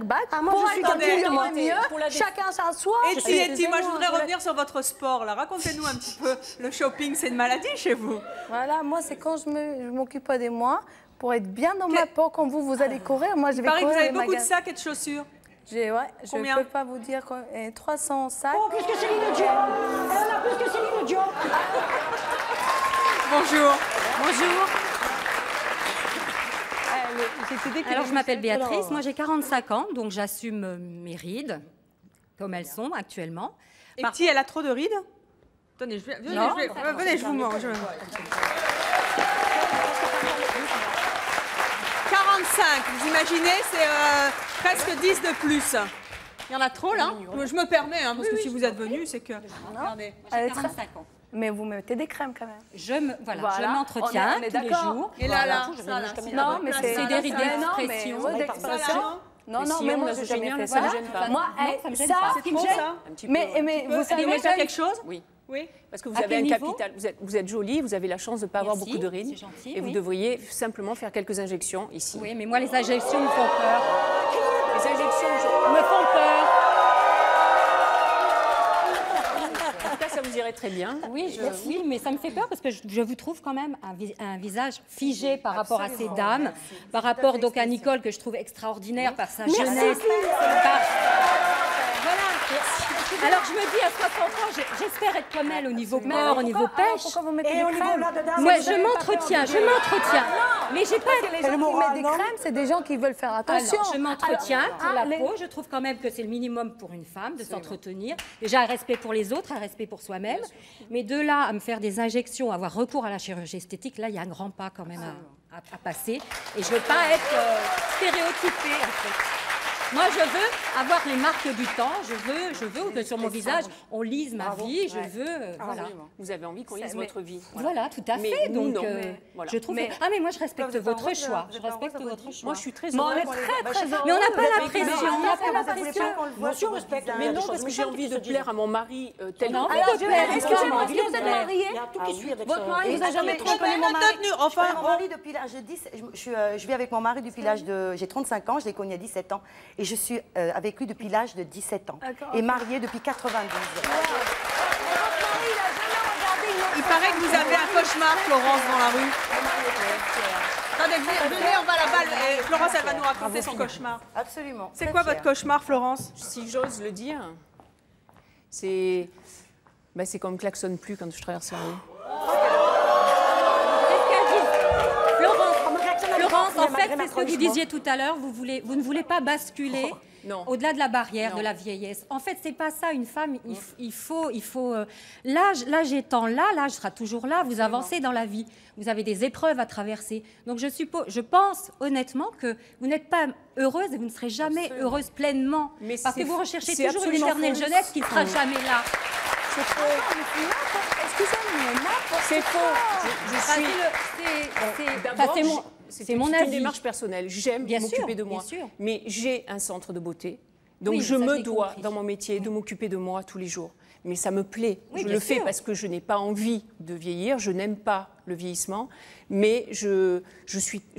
Speaker 2: bacs.
Speaker 6: Ah, moi,
Speaker 2: pour
Speaker 6: je suis
Speaker 2: être
Speaker 1: attendez,
Speaker 2: mieux,
Speaker 3: attendez,
Speaker 2: mieux.
Speaker 3: pour la
Speaker 2: Chacun sa soi.
Speaker 1: Etty, moi je voudrais revenir sur votre sport là. Racontez-nous un petit peu. Le shopping, c'est une maladie chez vous?
Speaker 2: Voilà, moi, c'est quand je m'occupe pas de moi, pour être bien dans ma peau, quand vous allez courir, moi, je
Speaker 1: Il
Speaker 2: vais
Speaker 1: paraît que
Speaker 2: courir
Speaker 1: vous avez
Speaker 2: les
Speaker 1: beaucoup de
Speaker 2: magasins.
Speaker 1: sacs et de chaussures.
Speaker 2: Je
Speaker 1: Combien?
Speaker 2: peux pas vous dire, 300 sacs.
Speaker 6: Oh, plus que Céline Dion. Elle en a plus que Céline Dion.
Speaker 1: Bonjour.
Speaker 9: Bonjour. Alors, je m'appelle Béatrice, moi j'ai 45 ans, donc j'assume mes rides, comme elles sont actuellement.
Speaker 1: Etty, elle a trop de rides? Tenez, venez,
Speaker 9: Non,
Speaker 1: venez, je vous montre. 45, vous imaginez, c'est presque 10 de plus. Il y en a trop là? Je me permets, hein, parce que si vous êtes venu, c'est que... Regardez.
Speaker 9: J'ai 45 ans.
Speaker 2: Mais vous mettez des crèmes quand même.
Speaker 9: Voilà, je m'entretiens
Speaker 2: on est
Speaker 9: tous les
Speaker 2: d'accord.
Speaker 9: jours.
Speaker 1: Et là, là, ça, là,
Speaker 2: Non, mais
Speaker 9: C'est des rides
Speaker 2: non, mais
Speaker 9: d'expression.
Speaker 2: ouais,
Speaker 1: ça,
Speaker 2: d'expression.
Speaker 1: là,
Speaker 2: Non,
Speaker 3: Les
Speaker 2: non,
Speaker 3: sillons,
Speaker 2: mais moi,
Speaker 3: la
Speaker 2: j'ai jamais
Speaker 3: géniale,
Speaker 2: fait
Speaker 3: ça
Speaker 2: ça.
Speaker 3: me gêne pas.
Speaker 2: Moi,
Speaker 9: ça me gêne
Speaker 2: ça,
Speaker 9: pas.
Speaker 2: ce qui me
Speaker 1: trop,
Speaker 2: gêne.
Speaker 1: ça
Speaker 3: Un petit peu,
Speaker 2: Mais
Speaker 3: ouais.
Speaker 2: vous
Speaker 1: Vous
Speaker 2: savez,
Speaker 1: voulez faire quelque chose?
Speaker 3: Oui.
Speaker 1: Oui.
Speaker 3: Parce que vous
Speaker 9: À
Speaker 3: avez
Speaker 9: quel
Speaker 3: un
Speaker 9: niveau
Speaker 3: capital. Vous êtes jolie, vous avez la chance de ne pas avoir
Speaker 9: Merci,
Speaker 3: beaucoup de rides.
Speaker 9: c'est gentil,
Speaker 3: Et vous
Speaker 9: oui.
Speaker 3: devriez simplement faire quelques injections ici.
Speaker 9: Oui, mais moi les injections me font peur.
Speaker 3: Les injections,
Speaker 9: Me font peur.
Speaker 3: en tout cas, ça vous irait très bien.
Speaker 9: Oui, oui, mais ça me fait peur parce que je vous trouve quand même un visage figé par rapport à ces dames, par rapport donc à Nicole que je trouve extraordinaire par sa jeunesse. Voilà. Alors je me dis à 60 ans, j'espère être comme elle au niveau corps, au niveau pêche.
Speaker 2: Pourquoi vous mettez
Speaker 6: Et
Speaker 2: des
Speaker 6: au niveau
Speaker 2: crèmes?
Speaker 6: là-dedans,
Speaker 9: Ouais,
Speaker 6: vous
Speaker 9: je
Speaker 6: avez pas
Speaker 9: m'entretiens,
Speaker 6: peur
Speaker 9: je m'entretiens. Mais j'ai pas...
Speaker 2: Les gens qui mettent des crèmes, c'est des gens qui veulent faire attention.
Speaker 9: Alors, je m'entretiens pour la
Speaker 2: les-
Speaker 9: peau. Je trouve quand même que c'est le minimum pour une femme de s'entretenir. Déjà, un respect pour les autres, un respect pour soi-même. Mais de là à me faire des injections, avoir recours à la chirurgie esthétique, là, il y a un grand pas quand même à passer. Et je veux pas être stéréotypée, en fait. Moi, je veux avoir les marques du temps. Je veux que sur mon visage, on lise ma vie. Je veux, voilà.
Speaker 3: Vous avez envie qu'on lise votre vie.
Speaker 9: Voilà, tout à
Speaker 3: Mais
Speaker 9: fait.
Speaker 3: nous,
Speaker 9: Donc,
Speaker 3: non. Voilà.
Speaker 9: je trouve. Ah, mais moi, je respecte votre choix. Je respecte votre choix.
Speaker 3: Moi, je suis très
Speaker 2: Bon, on
Speaker 3: heureuse.
Speaker 2: est très
Speaker 9: Mais on n'a pas la pression. On n'a pas la
Speaker 4: Vous voulez
Speaker 9: pression.
Speaker 4: pas qu'on le voit
Speaker 6: Monsieur
Speaker 4: sur votre
Speaker 6: respecte,
Speaker 4: visage.
Speaker 3: Mais non, parce que j'ai envie de plaire à mon mari tel
Speaker 9: On a envie
Speaker 2: Alors,
Speaker 9: de plaire.
Speaker 2: excusez-moi,
Speaker 9: Envie
Speaker 2: est-ce que
Speaker 9: de
Speaker 2: vous êtes
Speaker 9: plaire.
Speaker 2: marié?
Speaker 6: Il y a tout qui suit avec
Speaker 2: Votre
Speaker 6: ça.
Speaker 2: mari vous a jamais
Speaker 4: Je
Speaker 2: trompé?
Speaker 4: connais mon mari.
Speaker 1: Enfin,
Speaker 4: Je connais mon mari depuis l'âge de 10. Je vis avec mon mari depuis l'âge de. J'ai 35 ans, je l'ai connu à 17 ans. Et je suis avec lui depuis l'âge de 17 ans. Et mariée depuis 92.
Speaker 1: Il paraît que vous avez un cauchemar, Florence, dans la rue. Attendez, venez, on va à la balle. Et Florence, elle va nous raconter son cauchemar.
Speaker 4: Absolument.
Speaker 1: C'est
Speaker 4: Très
Speaker 1: quoi
Speaker 4: fière.
Speaker 1: votre cauchemar, Florence?
Speaker 3: Si j'ose le dire, c'est qu'on ne me klaxonne plus quand je traverse la rue.
Speaker 9: Florence, en fait, c'est ce que vous disiez tout à l'heure. Vous ne voulez pas basculer
Speaker 3: Non.
Speaker 9: au-delà de la barrière
Speaker 3: Non.
Speaker 9: de la vieillesse. En fait, c'est pas ça. Une femme, il faut l'âge étant là, l'âge sera toujours là. Vous avancez dans la vie. Vous avez des épreuves à traverser. Donc, je pense honnêtement que vous n'êtes pas heureuse et vous ne serez jamais heureuse pleinement.
Speaker 3: Mais
Speaker 9: parce que
Speaker 3: c'est
Speaker 9: vous recherchez
Speaker 3: c'est
Speaker 9: toujours une
Speaker 3: absolument
Speaker 9: éternelle
Speaker 3: faux.
Speaker 9: jeunesse qui ne sera jamais là.
Speaker 2: Excusez-moi,
Speaker 3: C'est faux. Je
Speaker 9: Enfin,
Speaker 3: suis.
Speaker 9: c'est mon
Speaker 3: C'est
Speaker 9: avis.
Speaker 3: une démarche personnelle. J'aime
Speaker 9: Bien sûr,
Speaker 3: m'occuper de
Speaker 9: bien
Speaker 3: moi.
Speaker 9: sûr.
Speaker 3: Mais j'ai un centre de beauté. Donc
Speaker 9: Oui,
Speaker 3: je
Speaker 9: ça, je
Speaker 3: me
Speaker 9: l'ai
Speaker 3: dois,
Speaker 9: compris.
Speaker 3: dans mon métier, de m'occuper de moi tous les jours. Mais ça me plaît.
Speaker 9: Oui,
Speaker 3: je
Speaker 9: bien
Speaker 3: le fais
Speaker 9: sûr.
Speaker 3: parce que je n'ai pas envie de vieillir. Je n'aime pas le vieillissement. Mais je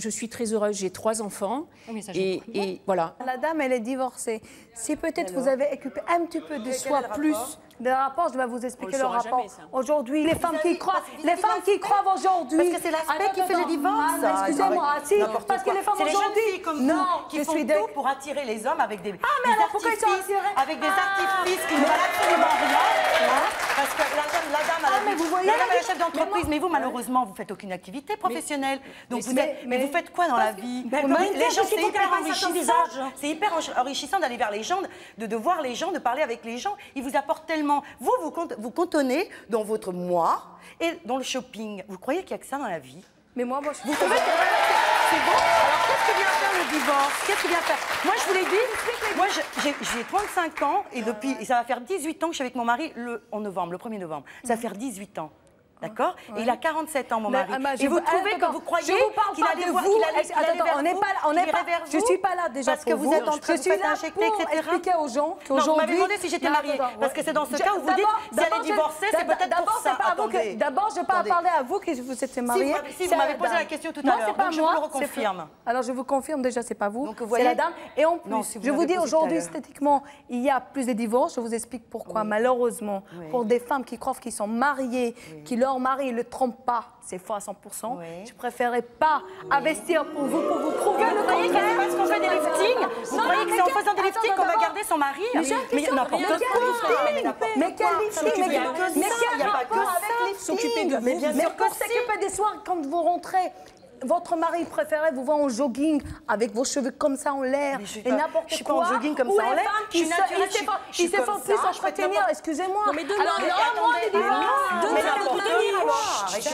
Speaker 3: suis très heureuse. J'ai 3 enfants.
Speaker 9: Oui, mais ça, j'ai compris.
Speaker 3: Et voilà.
Speaker 2: La dame, elle est divorcée. Si peut-être vous avez occupé un petit peu de soi plus de rapport, je vais vous expliquer
Speaker 3: On le
Speaker 2: le
Speaker 3: saura
Speaker 2: rapport.
Speaker 3: jamais, ça.
Speaker 2: Aujourd'hui, les femmes qui croient, aujourd'hui.
Speaker 4: Parce que c'est l'aspect qui fait le divorce.
Speaker 2: Excusez-moi, si,
Speaker 4: N'importe
Speaker 2: parce que
Speaker 4: quoi.
Speaker 2: les femmes
Speaker 4: C'est les jeunes
Speaker 2: aujourd'hui.
Speaker 4: filles comme
Speaker 2: non,
Speaker 4: vous qui
Speaker 2: je
Speaker 4: font
Speaker 2: suis
Speaker 4: tout pour attirer les hommes avec des
Speaker 2: mais alors pourquoi ils sont attirés
Speaker 4: avec des artifices qui ne valent absolument rien. Hein, parce que la dame,
Speaker 2: mais vous voyez,
Speaker 4: la dame est chef d'entreprise, mais vous malheureusement vous faites aucune activité professionnelle. Donc mais vous faites quoi dans la vie? Les gens, c'est hyper enrichissant. C'est hyper enrichissant d'aller vers les gens, de voir les gens, de parler avec les gens. Ils vous apportent tellement. Vous cantonnez dans votre moi et dans le shopping. Vous croyez qu'il n'y a que ça dans la vie?
Speaker 2: Mais moi, je
Speaker 4: Vous trouvez que c'est bon? Alors qu'est-ce que vient faire le divorce? Qu'est-ce que vient faire? Moi, je vous l'ai dit, moi j'ai 35 ans et ça va faire 18 ans que je suis avec mon mari en novembre, le 1er novembre. Ça va faire 18 ans. D'accord? Et il a 47 ans, mon mari. Et vous trouvez que vous croyez qu'il allait voir,
Speaker 2: Attends, on n'est pas. Je suis pas là déjà
Speaker 4: parce que vous êtes en train de vous faire injecter, etc.
Speaker 2: Expliquer aux gens
Speaker 4: Non, vous m'avez
Speaker 2: qu'aujourd'hui.
Speaker 4: demandé si j'étais mariée. Parce que c'est dans ce cas où vous dites si elle est divorcée, c'est peut-être pour ça. Attendez.
Speaker 2: D'abord, je n'ai pas parlé à vous que vous étiez mariée.
Speaker 4: Si vous m'avez posé la question tout à l'heure,
Speaker 2: Non, c'est pas
Speaker 4: donc je vous le
Speaker 2: moi.
Speaker 4: reconfirme.
Speaker 2: Alors, je vous confirme déjà, c'est pas vous.
Speaker 4: Donc, vous
Speaker 2: C'est la
Speaker 4: voyez-
Speaker 2: dame. Et en plus,
Speaker 4: Non, si vous
Speaker 2: je vous
Speaker 4: l'avez
Speaker 2: dis
Speaker 4: posé tout à
Speaker 2: aujourd'hui,
Speaker 4: l'heure.
Speaker 2: esthétiquement, il y a plus de divorces. Je vous explique pourquoi. Malheureusement, pour des femmes qui croient qu'ils sont mariées, qui leur mari ne le trompe pas, c'est faux à 100%. Je préférais pas investir pour vous prouver le
Speaker 4: Vous croyez que c'est
Speaker 2: contraire.
Speaker 4: parce qu'on fait des liftings? Vous croyez que c'est en faisant des liftings qu'on va garder son mari? Mais n'importe quoi.
Speaker 2: Mais quel lifting?
Speaker 4: Il n'y a que ça.
Speaker 2: Mais
Speaker 4: Il n'y a pas que ça.
Speaker 3: S'occuper de vous.
Speaker 4: Mais bien
Speaker 2: Mais
Speaker 4: sûr
Speaker 2: pour
Speaker 4: que si.
Speaker 2: s'occuper des soirs, quand vous rentrez, votre mari préféré vous voit en jogging avec vos cheveux comme ça en l'air
Speaker 4: Mais je suis
Speaker 2: et
Speaker 4: pas-
Speaker 2: n'importe quoi.
Speaker 4: je suis pas en jogging comme
Speaker 2: Ou
Speaker 4: ça en
Speaker 2: une
Speaker 4: l'air.
Speaker 2: femme
Speaker 4: Je suis naturelle, je
Speaker 2: il
Speaker 4: suis
Speaker 2: se
Speaker 4: comme
Speaker 2: fait plus
Speaker 4: ça, je fais
Speaker 2: entretenir,
Speaker 4: n'importe-
Speaker 2: excusez-moi.
Speaker 10: Non, mais demain,
Speaker 2: Alors,
Speaker 10: mais
Speaker 2: non, moi,
Speaker 4: attendez,
Speaker 2: des divorces.
Speaker 10: Demain,
Speaker 4: n'importe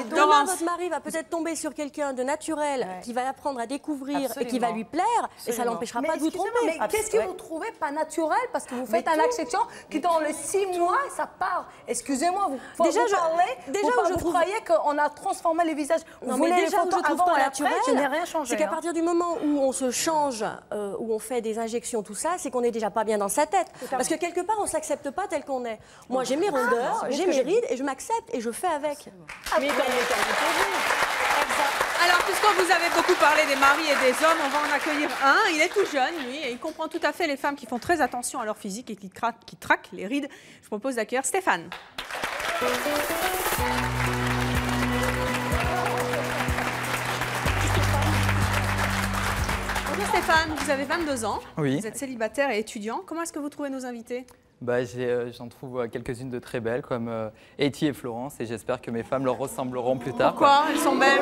Speaker 10: demain,
Speaker 1: Laurence.
Speaker 10: votre mari va peut-être tomber sur quelqu'un de naturel qui va apprendre à découvrir et qui va
Speaker 4: Absolument.
Speaker 10: lui plaire, et ça
Speaker 4: Absolument.
Speaker 10: l'empêchera
Speaker 2: Mais
Speaker 10: pas de vous
Speaker 2: excusez-moi,
Speaker 10: tromper.
Speaker 2: mais qu'est-ce que vous trouvez pas naturel? Parce que vous faites une exception qui dans les 6 mois, ça part. Excusez-moi, vous
Speaker 10: Déjà,
Speaker 2: vous parlez,
Speaker 10: déjà,
Speaker 2: vous
Speaker 10: je trouve-
Speaker 2: croyez qu'on a transformé les visages. Vous
Speaker 10: Non, mais
Speaker 2: voulez les
Speaker 10: déjà, où je
Speaker 2: photos
Speaker 10: trouve
Speaker 2: avant
Speaker 10: pas
Speaker 2: et
Speaker 10: naturel,
Speaker 2: après, je n'ai rien changé.
Speaker 10: c'est qu'à
Speaker 2: hein.
Speaker 10: partir du moment où on se change, où on fait des injections, tout ça, c'est qu'on n'est déjà pas bien dans sa tête. Parce que quelque part, on ne s'accepte pas tel qu'on est. Moi, j'ai mes rondeurs, j'ai mes rides, et je m'accepte et je fais avec.
Speaker 3: Mais dans le temps
Speaker 1: Alors, puisqu'on vous avez beaucoup parlé des maris et des hommes, on va en accueillir un. Il est tout jeune, lui, et il comprend tout à fait les femmes qui font très attention à leur physique et qui traquent les rides. Je propose d'accueillir Stéphane. Bonjour Stéphane, vous avez 22 ans.
Speaker 11: Oui.
Speaker 1: Vous êtes célibataire et étudiant. Comment est-ce que vous trouvez nos invités?
Speaker 11: J'en trouve quelques-unes de très belles, comme Eti et Florence, et j'espère que mes femmes leur ressembleront plus tard.
Speaker 1: Pourquoi elles sont belles?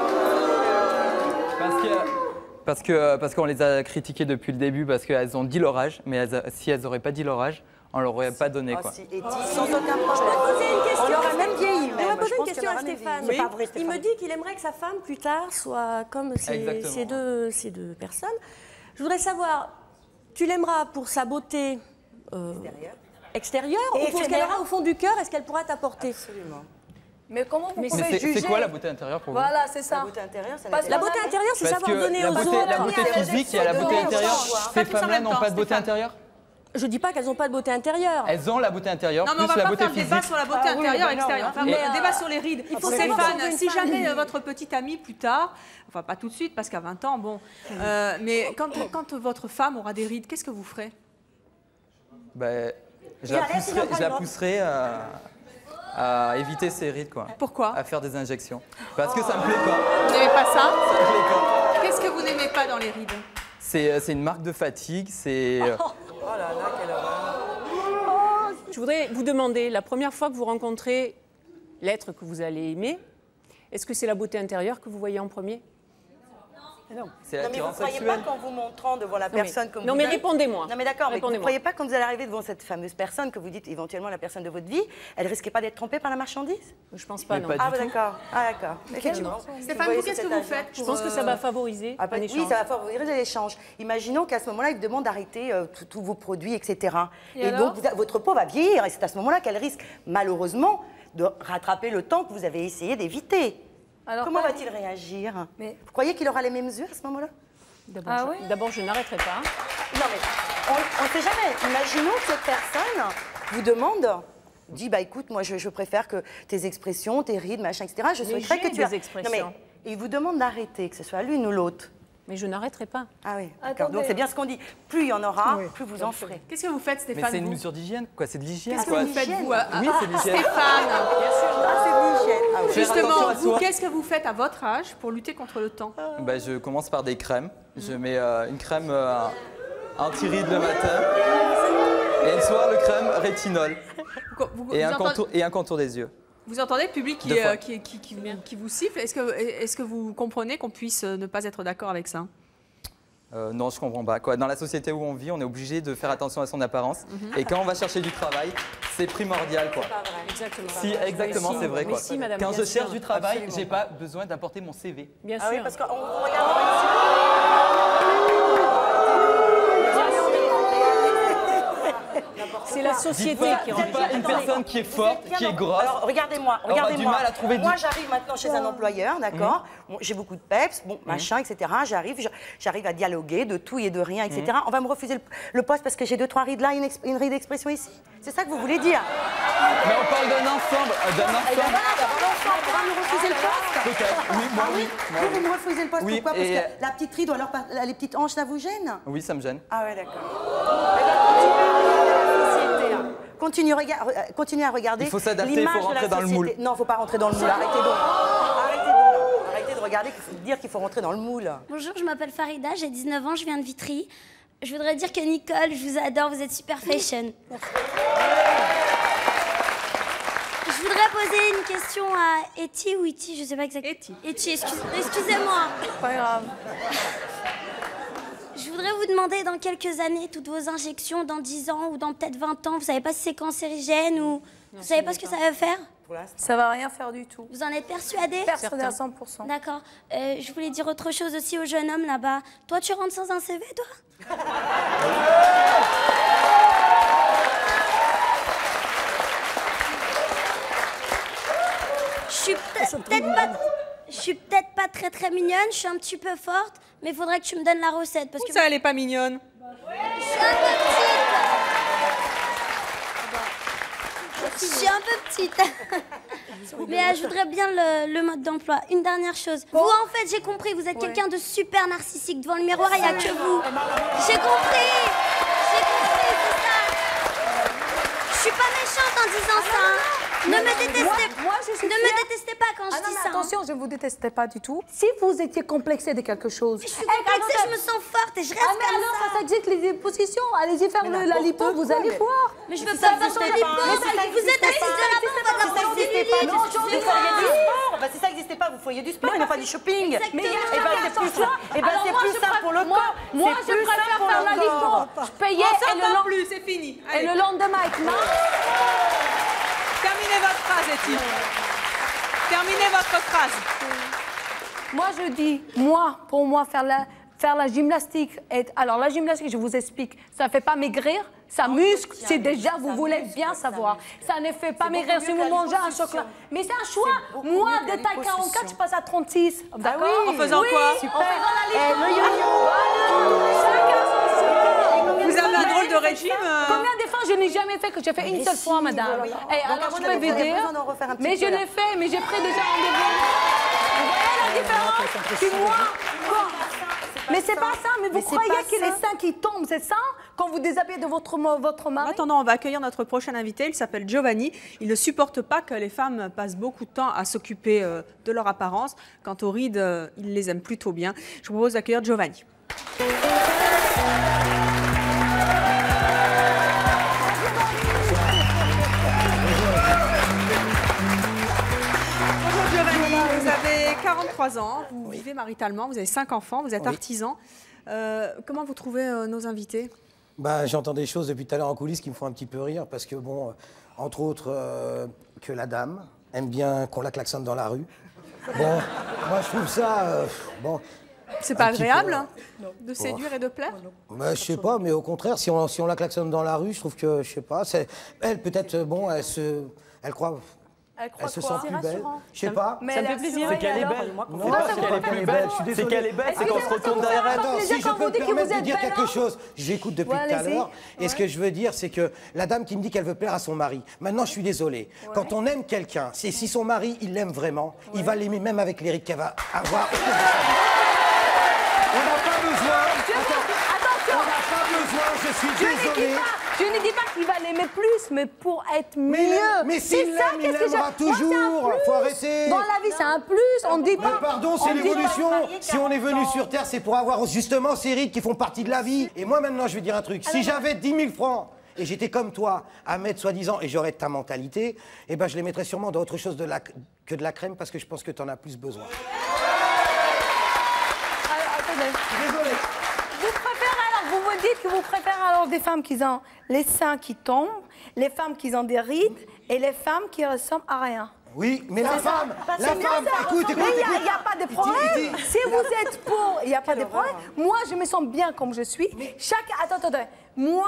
Speaker 11: Parce qu'on les a critiquées depuis le début, parce qu'elles ont dit leur âge, mais si elles n'auraient pas dit leur âge, on leur aurait pas donné. Quoi.
Speaker 10: Sans aucun problème. Je peux poser une question.
Speaker 4: On aurait même vieilli.
Speaker 10: Je vais poser une question à Stéphane.
Speaker 6: C'est pas vrai,
Speaker 10: Il me dit qu'il aimerait que sa femme, plus tard, soit comme ces deux personnes. Je voudrais savoir, tu l'aimeras pour sa beauté extérieure ou pour ce qu'elle aura au fond du cœur et ce qu'elle pourra t'apporter?
Speaker 4: Absolument.
Speaker 2: Mais comment vous pouvez juger?
Speaker 11: C'est quoi la beauté intérieure pour vous?
Speaker 2: Voilà, c'est ça.
Speaker 4: La beauté intérieure,
Speaker 10: La beauté intérieure, c'est savoir donner aux autres.
Speaker 11: La beauté physique et la beauté intérieure, ces femmes-là n'ont pas de beauté intérieure?
Speaker 10: Je dis pas qu'elles n'ont pas de beauté intérieure.
Speaker 11: Elles ont la beauté intérieure,
Speaker 1: non, mais
Speaker 11: plus la beauté
Speaker 1: on va pas faire
Speaker 11: physique.
Speaker 1: débat sur la beauté intérieure et extérieure. Enfin, débat sur les rides. Stéphane, si jamais votre petite amie plus tard, enfin pas tout de suite parce qu'à 20 ans, bon, mais quand votre femme aura des rides, qu'est-ce que vous ferez?
Speaker 11: Je la pousserai à éviter ces rides, quoi.
Speaker 1: Pourquoi?
Speaker 11: À faire des injections. Parce que ça me plaît pas.
Speaker 1: Vous n'aimez pas ça?
Speaker 11: Ça me plaît pas.
Speaker 1: Qu'est-ce que vous n'aimez pas dans les rides?
Speaker 11: C'est une marque de fatigue, c'est...
Speaker 4: Oh là là, quelle horreur.
Speaker 3: Je voudrais vous demander, la première fois que vous rencontrez l'être que vous allez aimer, est-ce que c'est la beauté intérieure que vous voyez en premier?
Speaker 4: Non, mais vous ne croyez pas qu'en vous montrant devant la personne comme vous...
Speaker 3: Non, mais répondez-moi.
Speaker 4: Non, mais d'accord, mais vous ne croyez pas quand vous allez arriver devant cette fameuse personne que vous dites éventuellement la personne de votre vie, elle ne risquait pas d'être trompée par la marchandise?
Speaker 3: Je pense pas, non.
Speaker 4: Ah, d'accord. Ah, d'accord. Effectivement.
Speaker 1: Stéphane, vous, qu'est-ce que vous faites?
Speaker 3: Je pense que ça va favoriser un échange.
Speaker 4: Oui, ça va favoriser l'échange. Imaginons qu'à ce moment-là, il vous demande d'arrêter tous vos produits, etc. Et donc, votre peau va vieillir, et c'est à ce moment-là qu'elle risque, malheureusement, de rattraper le temps que vous avez essayé d'éviter. Comment va-t-il réagir? Vous croyez qu'il aura les mêmes yeux à ce moment-là?
Speaker 3: D'abord, je n'arrêterai pas.
Speaker 4: Non, mais on ne sait jamais. Imaginons que cette personne vous demande, dit, bah écoute, moi je préfère que tes expressions, tes rides, machin, etc. Je souhaiterais que tu
Speaker 3: des expressions.
Speaker 4: Non, mais il vous demande d'arrêter, que ce soit l'une ou l'autre.
Speaker 3: Mais je n'arrêterai pas.
Speaker 4: Ah oui, d'accord. Donc c'est bien ce qu'on dit. Plus il y en aura, plus vous en ferez.
Speaker 1: Qu'est-ce que vous faites, Stéphane?
Speaker 11: Mais c'est une mesure d'hygiène, quoi. C'est de l'hygiène.
Speaker 1: Qu'est-ce que vous faites, vous?
Speaker 11: Oui, c'est de l'hygiène.
Speaker 1: Stéphane,
Speaker 4: bien sûr. Ah, c'est de l'hygiène.
Speaker 1: Justement, vous, qu'est-ce que vous faites à votre âge pour lutter contre le temps?
Speaker 11: Je commence par des crèmes. Je mets une crème anti-rides le matin et le soir, le crème rétinol et un contour des yeux.
Speaker 1: Vous entendez le public qui vous siffle? Est-ce que vous comprenez qu'on puisse ne pas être d'accord avec ça?
Speaker 11: Non, je comprends pas. Quoi. Dans la société où on vit, on est obligé de faire attention à son apparence. Et quand on va chercher du travail, c'est primordial. Quoi.
Speaker 3: Exactement.
Speaker 11: Si, exactement, c'est vrai. Quoi.
Speaker 3: Si, madame,
Speaker 11: quand je cherche du travail, j'ai pas besoin d'apporter mon CV.
Speaker 3: Bien sûr.
Speaker 4: Ah oui, parce qu'on regarde...
Speaker 3: C'est la société qui rend
Speaker 11: pas une personne qui est forte, qui est grosse.
Speaker 4: Alors, regardez-moi.
Speaker 11: du mal à trouver
Speaker 4: Moi, j'arrive maintenant chez un employeur, d'accord. Bon, j'ai beaucoup de peps, machin, etc. J'arrive à dialoguer de tout et de rien, etc. On va me refuser le poste parce que j'ai 2-3 rides là, une ride d'expression ici. C'est ça que vous voulez dire?
Speaker 11: Mais on parle d'un ensemble.
Speaker 4: On va me refuser le poste?
Speaker 11: Peut-être. Oui, moi, oui.
Speaker 4: Vous me refusez le poste,
Speaker 11: Oui,
Speaker 4: pourquoi? Parce que la petite ride ou alors les petites hanches, ça vous gêne?
Speaker 11: Oui, ça me gêne.
Speaker 4: Ah ouais, d'accord. Continuez à regarder.
Speaker 11: Il faut s'adapter, il faut rentrer dans le moule.
Speaker 4: Non, il ne faut pas rentrer dans le moule. Arrêtez donc. Arrêtez de regarder, dire qu'il faut rentrer dans le moule.
Speaker 12: Bonjour, je m'appelle Farida, j'ai 19 ans, je viens de Vitry. Je voudrais dire que Nicole, je vous adore, vous êtes super fashion. Je voudrais poser une question à Eti ou Iti, je ne sais pas exactement. Eti, excusez-moi.
Speaker 2: Pas grave.
Speaker 12: Je voudrais vous demander dans quelques années, toutes vos injections, dans 10 ans ou dans peut-être 20 ans, vous savez pas si c'est cancérigène ou... Vous savez pas ce que ça va faire?
Speaker 2: Ça va rien faire du tout.
Speaker 12: Vous en êtes persuadé?
Speaker 2: Persuadé à 100%.
Speaker 12: D'accord. Je voulais dire autre chose aussi au jeune homme là-bas. Toi, tu rentres sans un CV, toi? Je suis peut-être pas très mignonne, je suis un petit peu forte, mais il faudrait que tu me donnes la recette. Parce que
Speaker 1: ça, elle est pas mignonne.
Speaker 12: Je suis un peu petite. Mais je voudrais bien le mode d'emploi. Une dernière chose. Vous, en fait, j'ai compris, vous êtes quelqu'un de super narcissique. Devant le miroir, il n'y a que vous. J'ai compris, c'est ça. Je suis pas méchante en disant ça. Ne me détestez pas quand je dis ça.
Speaker 2: Attention, je ne vous détestais pas du tout. Si vous étiez complexé de quelque chose...
Speaker 12: Je suis complexée, je me sens forte et je reste comme
Speaker 2: alors, ça existe les positions. Allez-y faire la lipo, vous allez voir.
Speaker 12: Mais je veux pas faire de lipo. Vous êtes assise là-bas, on va danser.
Speaker 4: Si ça n'existait pas, vous feriez du sport, mais pas du shopping.
Speaker 2: Mais
Speaker 4: c'est plus simple pour le corps.
Speaker 2: Moi, je préfère faire la lipo. Je payais et le lendemain...
Speaker 1: plus, c'est fini.
Speaker 2: Et le lendemain, avec ma...
Speaker 1: Terminez votre phrase, Etty. Terminez votre phrase.
Speaker 2: Moi, je dis, pour moi, faire la gymnastique. Alors, la gymnastique, je vous explique, ça ne fait pas maigrir, ça muscle, c'est déjà, vous voulez bien savoir. Ça ne fait pas maigrir si vous mangez un chocolat. Mais c'est un choix. Moi, de taille 44, je passe à 36. D'accord?
Speaker 1: En faisant quoi?
Speaker 2: En faisant la lipo.
Speaker 1: Vous avez un drôle de régime.
Speaker 2: Combien de fois je n'ai jamais fait que j'ai fait une seule fois, madame? Et alors, je peux vous dire, mais je l'ai fait, mais j'ai pris déjà rendez-vous. Vous voyez la différence? C'est moi. Mais c'est pas ça, mais vous croyez que les seins qui tombent, c'est ça? Quand vous déshabillez de votre mari?
Speaker 1: En attendant, on va accueillir notre prochain invité. Il s'appelle Giovanni. Il ne supporte pas que les femmes passent beaucoup de temps à s'occuper de leur apparence. Quant aux rides, il les aime plutôt bien. Je vous propose d'accueillir Giovanni. Bonjour Giovanni, vous avez 43 ans, vous vivez maritalement, vous avez 5 enfants, vous êtes artisan. Comment vous trouvez nos invités?
Speaker 13: J'entends des choses depuis tout à l'heure en coulisses qui me font un petit peu rire parce que, bon, entre autres, que la dame aime bien qu'on la klaxonne dans la rue. Bon, moi je trouve ça, bon...
Speaker 1: C'est pas agréable de séduire et de plaire?
Speaker 13: Je sais pas, mais au contraire, si on la klaxonne dans la rue, je trouve que, je sais pas, elle peut-être, bon, elle croit... Elle se sent plus belle. Je sais pas.
Speaker 4: Ça me fait plaisir. C'est qu'elle est belle.
Speaker 13: Non, c'est pas qu'elle est belle. Je suis désolé.
Speaker 4: C'est qu'elle est belle, c'est qu'on se retourne derrière elle.
Speaker 13: Attends, si je peux me permettre de dire quelque chose, j'écoute depuis tout à l'heure. Et ce que je veux dire, c'est que la dame qui me dit qu'elle veut plaire à son mari, maintenant je suis désolé. Quand on aime quelqu'un, si son mari, il l'aime vraiment, il va l'aimer même avec les rides qu'elle va avoir. On n'a pas besoin.
Speaker 2: Attention.
Speaker 13: On n'a pas besoin, je suis désolé.
Speaker 2: Je ne dis pas qu'il va l'aimer plus, mais pour être mieux.
Speaker 13: Mais s'il l'aime, il l'aimera toujours. Faut arrêter.
Speaker 2: Dans la vie, c'est un plus. On ne dit pas.
Speaker 13: Pardon, c'est l'évolution. Si on est venu sur Terre, c'est pour avoir justement ces rides qui font partie de la vie. Et moi, maintenant, je vais dire un truc. Si j'avais 10 000 francs et j'étais comme toi, à mettre soi-disant, et j'aurais ta mentalité, eh ben, je les mettrais sûrement dans autre chose que de la crème parce que je pense que tu en as plus besoin.
Speaker 2: Attendez. Désolé. Vous me dites que vous préférez alors des femmes qui ont les seins qui tombent, les femmes qui ont des rides et les femmes qui ressemblent à rien.
Speaker 13: Oui, mais la femme, écoute.
Speaker 2: Mais il n'y a pas de problème. Si vous êtes pour, il n'y a pas de problème. Moi, je me sens bien comme je suis. Attends. Moi,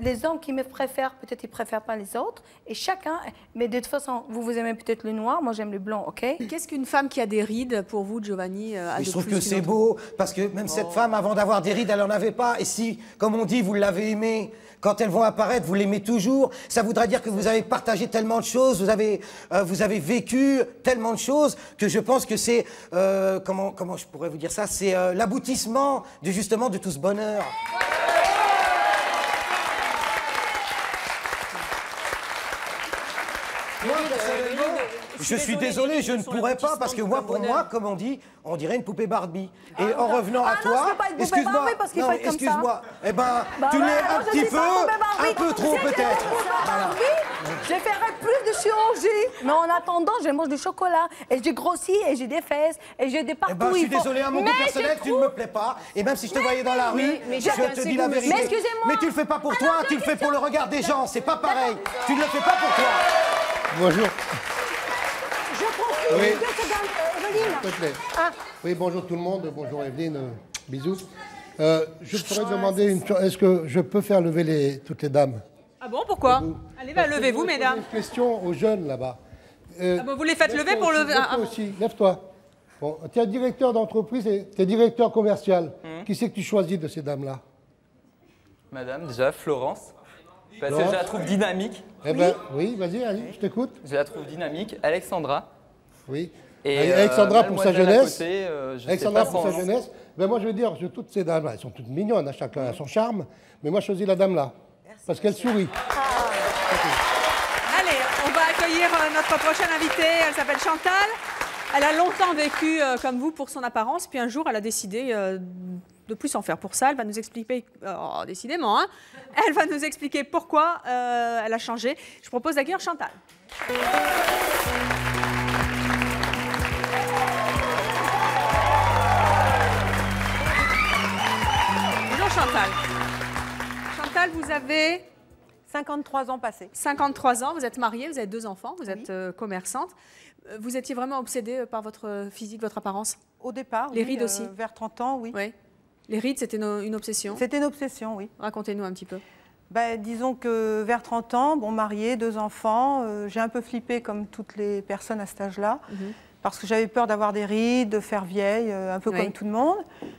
Speaker 2: les hommes qui me préfèrent, peut-être ils ne préfèrent pas les autres. Et chacun... Mais de toute façon, vous aimez peut-être le noir, moi j'aime le blanc, ok?
Speaker 1: Qu'est-ce qu'une femme qui a des rides, pour vous, Giovanni, a de
Speaker 13: Je trouve
Speaker 1: plus
Speaker 13: que c'est beau, parce que même cette femme, avant d'avoir des rides, elle n'en avait pas. Et si, comme on dit, vous l'avez aimée, quand elles vont apparaître, vous l'aimez toujours. Ça voudra dire que vous avez partagé tellement de choses, vous avez vécu tellement de choses, que je pense que c'est... comment je pourrais vous dire ça? C'est l'aboutissement, justement, de tout ce bonheur. Je suis désolé, je ne pourrais pas, parce que moi, pour moi, comme on dit, on dirait une poupée Barbie. Et en revenant à toi, excuse-moi, eh ben, tu l'es un petit peu, un peu trop peut-être.
Speaker 2: Je ferai plus de chirurgie, mais en attendant, je mange du chocolat, et j'ai grossi, et j'ai des fesses, et j'ai des partout.
Speaker 13: Eh ben, je suis désolé, à mon goût personnel, tu ne me plais pas. Et même si je te voyais dans la rue, je te dis la vérité.
Speaker 2: Mais excusez-moi.
Speaker 13: Mais tu le fais pas pour toi, tu le fais pour le regard des gens. C'est pas pareil. Tu ne le fais pas pour toi.
Speaker 14: Bonjour.
Speaker 6: Je profite
Speaker 14: Oui.
Speaker 6: de Evelyne.
Speaker 14: S'il te plaît. Oui, bonjour tout le monde. Bonjour Evelyne. Bisous. Je pourrais demander une chose. Est-ce que je peux faire lever toutes les dames?
Speaker 1: Ah bon, pourquoi? Allez, levez-vous, mesdames.
Speaker 14: Une question aux jeunes là-bas.
Speaker 1: Vous les faites lever pour lever...
Speaker 14: Lève-toi aussi, lève-toi. Bon, tu es directeur d'entreprise et tu es directeur commercial. Qui c'est que tu choisis de ces dames-là?
Speaker 11: Madame, déjà, Florence. Parce que je la trouve dynamique.
Speaker 14: Eh ben, oui, vas-y, allez, je t'écoute.
Speaker 11: Je la trouve dynamique. Alexandra.
Speaker 14: Oui.
Speaker 11: Et
Speaker 14: Alexandra pour sa jeunesse.
Speaker 11: Côté,
Speaker 14: Alexandra pour sa jeunesse. Ben moi, je veux dire, toutes ces dames-là, elles sont toutes mignonnes, hein, chacun a son charme. Mais moi, je choisis la dame-là. Parce qu'elle sourit.
Speaker 1: Allez, on va accueillir notre prochaine invitée. Elle s'appelle Chantal. Elle a longtemps vécu comme vous pour son apparence. Puis un jour, elle a décidé de plus en faire pour ça. Elle va nous expliquer, décidément, hein, elle va nous expliquer pourquoi elle a changé. Je propose d'accueillir Chantal. Bonjour Chantal. Chantal, vous avez
Speaker 15: 53 ans passés.
Speaker 1: 53 ans, vous êtes mariée, vous avez 2 enfants, vous êtes commerçante. Vous étiez vraiment obsédée par votre physique, votre apparence?
Speaker 15: Au départ,
Speaker 1: les rides aussi.
Speaker 15: Vers 30 ans, oui.
Speaker 1: Les rides, c'était une obsession?
Speaker 15: C'était une obsession, oui.
Speaker 1: Racontez-nous un petit peu.
Speaker 15: Disons que vers 30 ans, mariée, 2 enfants, j'ai un peu flippé comme toutes les personnes à cet âge-là, parce que j'avais peur d'avoir des rides, de faire vieille, un peu comme tout le monde.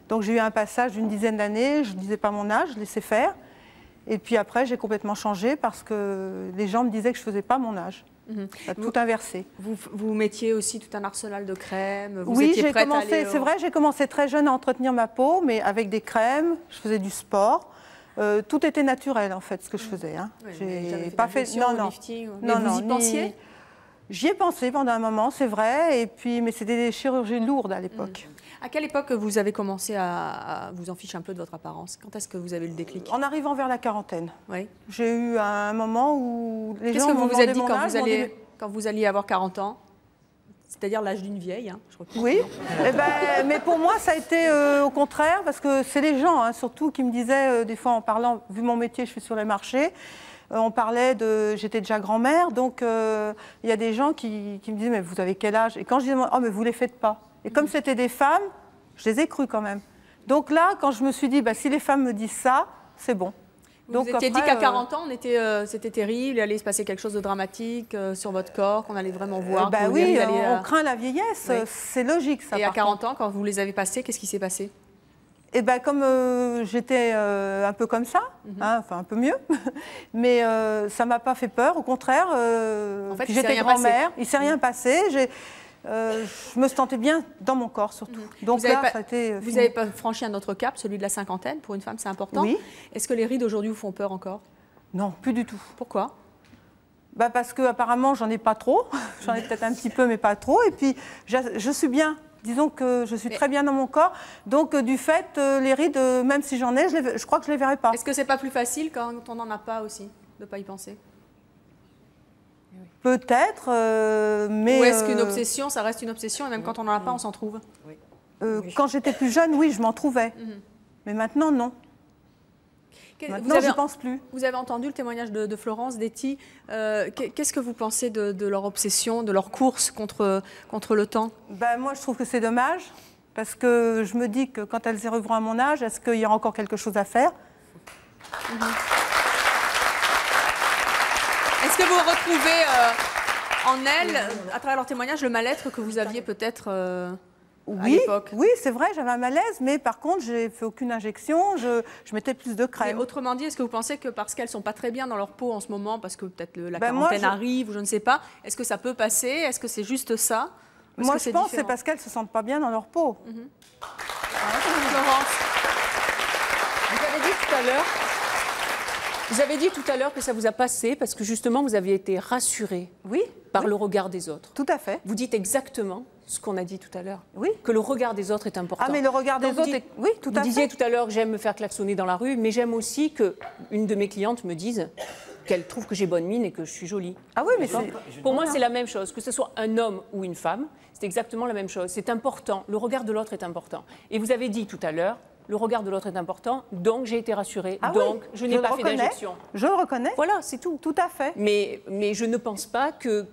Speaker 15: Donc j'ai eu un passage d'une dizaine d'années, je ne disais pas mon âge, je laissais faire. Et puis après, j'ai complètement changé parce que les gens me disaient que je ne faisais pas mon âge. Tout inversé.
Speaker 1: Vous mettiez aussi tout un arsenal de crèmes.
Speaker 15: Oui, j'ai commencé, c'est vrai, j'ai commencé très jeune à entretenir ma peau, mais avec des crèmes, je faisais du sport. Tout était naturel en fait, ce que je faisais. Hein. J'ai pas fait
Speaker 1: lifting. Mais vous y pensiez?
Speaker 15: J'y ai pensé pendant un moment, c'est vrai, et puis, mais c'était des chirurgies lourdes à l'époque.
Speaker 1: À quelle époque vous avez commencé à vous en ficher un peu de votre apparence? Quand est-ce que vous avez eu le déclic?
Speaker 15: En arrivant vers la quarantaine.
Speaker 1: Oui.
Speaker 15: J'ai eu un moment où les gens
Speaker 1: Qu'est-ce que vous vous êtes dit
Speaker 15: quand
Speaker 1: vous alliez avoir 40 ans? C'est-à-dire l'âge d'une vieille, hein, je crois.
Speaker 15: Oui, mais pour moi, ça a été au contraire, parce que c'est les gens, hein, surtout, qui me disaient, des fois en parlant, vu mon métier, je suis sur les marchés, on parlait de... J'étais déjà grand-mère, donc il y a des gens qui me disaient, mais vous avez quel âge? Et quand je disais, oh, mais vous ne les faites pas. Et comme c'était des femmes, je les ai crues quand même. Donc là, quand je me suis dit, si les femmes me disent ça, c'est bon.
Speaker 1: Vous vous étiez dit qu'à 40 ans, c'était terrible, il allait se passer quelque chose de dramatique sur votre corps, qu'on allait vraiment voir.
Speaker 15: Oui, on craint la vieillesse, c'est logique ça.
Speaker 1: Et à 40 ans, quand vous les avez passés, qu'est-ce qui s'est passé?
Speaker 15: Comme j'étais un peu comme ça, enfin un peu mieux, mais ça ne m'a pas fait peur, au contraire.
Speaker 1: En fait,
Speaker 15: j'étais grand-mère, il ne s'est rien passé. Je me sentais bien dans mon corps surtout. Donc
Speaker 1: vous n'avez pas franchi un autre cap, celui de la cinquantaine. Pour une femme, c'est important.
Speaker 15: Oui.
Speaker 1: Est-ce que les rides aujourd'hui vous font peur encore?
Speaker 15: Non, plus du tout.
Speaker 1: Pourquoi?
Speaker 15: Parce qu'apparemment, j'en ai pas trop. J'en ai peut-être un petit peu, mais pas trop. Et puis, je suis bien. Disons que je suis très bien dans mon corps. Donc, du fait, les rides, même si j'en ai, je crois que je ne les verrai pas.
Speaker 1: Est-ce que c'est pas plus facile quand on n'en a pas aussi, de ne pas y penser?
Speaker 15: Peut-être, mais...
Speaker 1: Ou est-ce qu'une obsession, ça reste une obsession, et même quand on n'en a pas, on s'en trouve?
Speaker 15: Quand j'étais plus jeune, oui, je m'en trouvais. Mais maintenant, non. Maintenant, je ne pense plus.
Speaker 1: Vous avez entendu le témoignage de Florence, d'Etty. Qu'est-ce que vous pensez de leur obsession, de leur course contre le temps?
Speaker 15: Moi, je trouve que c'est dommage, parce que je me dis que quand elles arriveront à mon âge, est-ce qu'il y aura encore quelque chose à faire?
Speaker 1: Est-ce que vous retrouvez en elles, à travers leur témoignage, le mal-être que vous aviez peut-être à l'époque?
Speaker 15: Oui, c'est vrai, j'avais un malaise, mais par contre, je n'ai fait aucune injection, je mettais plus de crème.
Speaker 1: Et autrement dit, est-ce que vous pensez que parce qu'elles ne sont pas très bien dans leur peau en ce moment, parce que peut-être la quarantaine arrive, ou je ne sais pas, est-ce que ça peut passer? Est-ce que c'est juste ça?
Speaker 15: Moi, je pense que c'est parce qu'elles ne se sentent pas bien dans leur peau.
Speaker 1: Florence,
Speaker 3: vous avez dit tout à l'heure que ça vous a passé parce que justement vous aviez été rassurée par le regard des autres.
Speaker 15: Tout à fait.
Speaker 3: Vous dites exactement ce qu'on a dit tout à l'heure.
Speaker 15: Oui.
Speaker 3: Que le regard des autres est important.
Speaker 15: Ah mais le regard des autres est... Oui, tout à fait.
Speaker 3: Vous disiez tout à l'heure que j'aime me faire klaxonner dans la rue, mais j'aime aussi qu'une de mes clientes me dise qu'elle trouve que j'ai bonne mine et que je suis jolie.
Speaker 15: Ah oui, mais
Speaker 3: pour moi c'est la même chose. Que ce soit un homme ou une femme, c'est exactement la même chose. C'est important. Le regard de l'autre est important. Et vous avez dit tout à l'heure, le regard de l'autre est important, donc j'ai été rassurée, donc je n'ai pas fait d'injection.
Speaker 15: Je le reconnais.
Speaker 3: Voilà, c'est tout.
Speaker 15: Tout à fait.
Speaker 3: Mais je ne pense pas que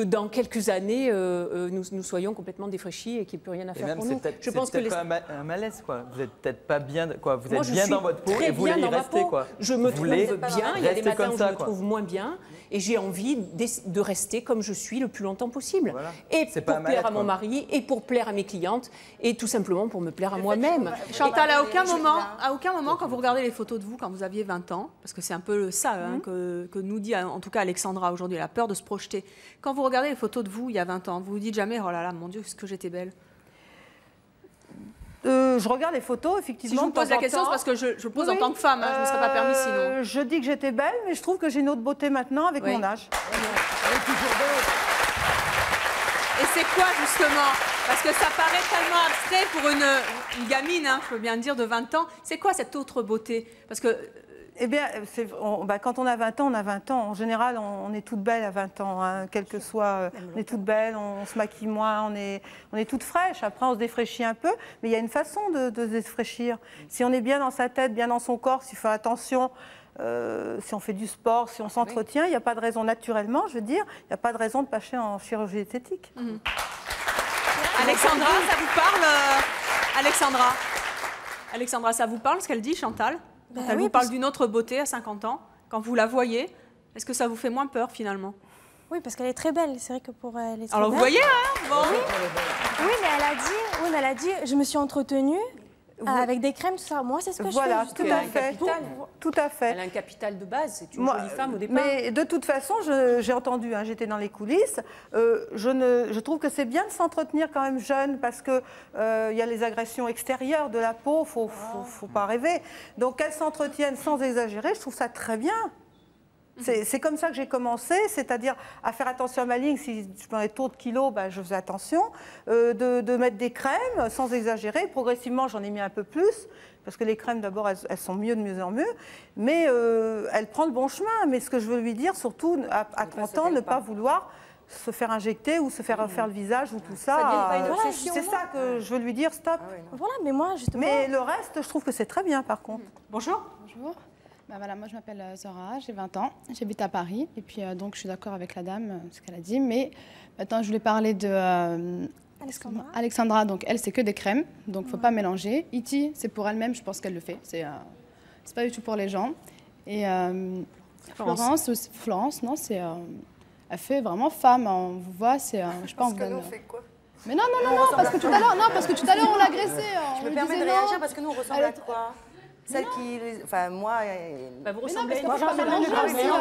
Speaker 3: dans quelques années, nous soyons complètement défraîchis et qu'il n'y ait plus rien à faire pour nous.
Speaker 11: Je pense que c'est un malaise, quoi. Vous n'êtes peut-être pas bien, quoi. Vous êtes bien dans votre peau et vous voulez y rester, quoi.
Speaker 3: Je me trouve bien, il y a des matins où je me trouve moins bien et j'ai envie de rester comme je suis le plus longtemps possible.
Speaker 11: Voilà.
Speaker 3: Et pour plaire à mon mari, et pour plaire à mes clientes, et tout simplement pour me plaire à moi-même.
Speaker 1: Chantal, à aucun moment, quand vous regardez les photos de vous, quand vous aviez 20 ans, parce que c'est un peu ça que nous dit en tout cas Alexandra aujourd'hui, elle a peur de se projeter. Quand vous regardez les photos de vous il y a 20 ans, vous vous dites jamais, oh là là, mon Dieu, est-ce que j'étais belle?
Speaker 15: je regarde les photos, effectivement.
Speaker 1: Si je vous pose la question, c'est parce que je pose en tant que femme, je ne me serais pas permis sinon.
Speaker 15: Je dis que j'étais belle, mais je trouve que j'ai une autre beauté maintenant avec mon âge.
Speaker 13: Elle est toujours belle.
Speaker 1: Et c'est quoi justement? Parce que ça paraît tellement abstrait pour une gamine, hein, je peux bien dire, de 20 ans. C'est quoi cette autre beauté? Parce que...
Speaker 15: Eh bien, quand on a 20 ans, on a 20 ans. En général, on est toutes belles à 20 ans, hein, quel que soit. On est toutes belles, on se maquille moins, on est toutes fraîches. Après, on se défraîchit un peu, mais il y a une façon de se défraîchir. Si on est bien dans sa tête, bien dans son corps, si on fait attention, si on fait du sport, si on s'entretient, il n'y a pas de raison, naturellement, je veux dire, il n'y a pas de raison de passer en chirurgie esthétique.
Speaker 1: Alexandra, ça vous parle Alexandra, ça vous parle ce qu'elle dit, Chantal? Quand elle vous parle d'une autre beauté à 50 ans, quand vous la voyez, est-ce que ça vous fait moins peur finalement?
Speaker 8: Oui, parce qu'elle est très belle. C'est vrai que pour elle est très
Speaker 1: Alors
Speaker 8: belle.
Speaker 1: vous voyez, hein, bon.
Speaker 8: Oui, mais elle a dit, je me suis entretenue avec des crèmes, tout ça. Moi, c'est ce que je fais.
Speaker 15: Voilà, tout à fait. Tout à fait.
Speaker 3: Elle a un capital de base, c'est une jolie femme au départ.
Speaker 15: Mais de toute façon, j'ai entendu, hein, j'étais dans les coulisses, je trouve que c'est bien de s'entretenir quand même jeune parce qu'il y a les agressions extérieures de la peau, faut pas rêver. Donc qu'elle s'entretienne sans exagérer, je trouve ça très bien. C'est comme ça que j'ai commencé, c'est-à-dire à faire attention à ma ligne. Si je prenais trop de kilos, ben, je faisais attention. De mettre des crèmes sans exagérer. Progressivement, j'en ai mis un peu plus. Parce que les crèmes, d'abord, elles sont mieux de mieux en mieux. Mais elle prend le bon chemin. Mais ce que je veux lui dire, surtout à 30 ans, ne pas vouloir se faire injecter ou se faire faire le visage ou tout ça. C'est ça que je veux lui dire, stop.
Speaker 8: Voilà, mais moi, justement...
Speaker 15: Mais le reste, je trouve que c'est très bien, par contre.
Speaker 1: Bonjour.
Speaker 16: Bonjour. Ben voilà, moi je m'appelle Zora, j'ai 20 ans, j'habite à Paris et puis donc je suis d'accord avec la dame, ce qu'elle a dit, mais maintenant je voulais parler de Alexandra, donc elle c'est que des crèmes, donc faut pas mélanger. Iti, c'est pour elle-même, je pense qu'elle le fait, c'est pas du tout pour les gens. Et Florence, non, c'est elle fait vraiment femme, on vous voit, c'est je sais pas, on vous donne...
Speaker 4: fait quoi?
Speaker 16: Mais non, parce que tout à l'heure on l'agressait.
Speaker 4: Je me permets de réagir parce que nous on ressemble à quoi? Celle qui... Enfin, moi...
Speaker 3: vous ressemblez...
Speaker 16: Moi, j'en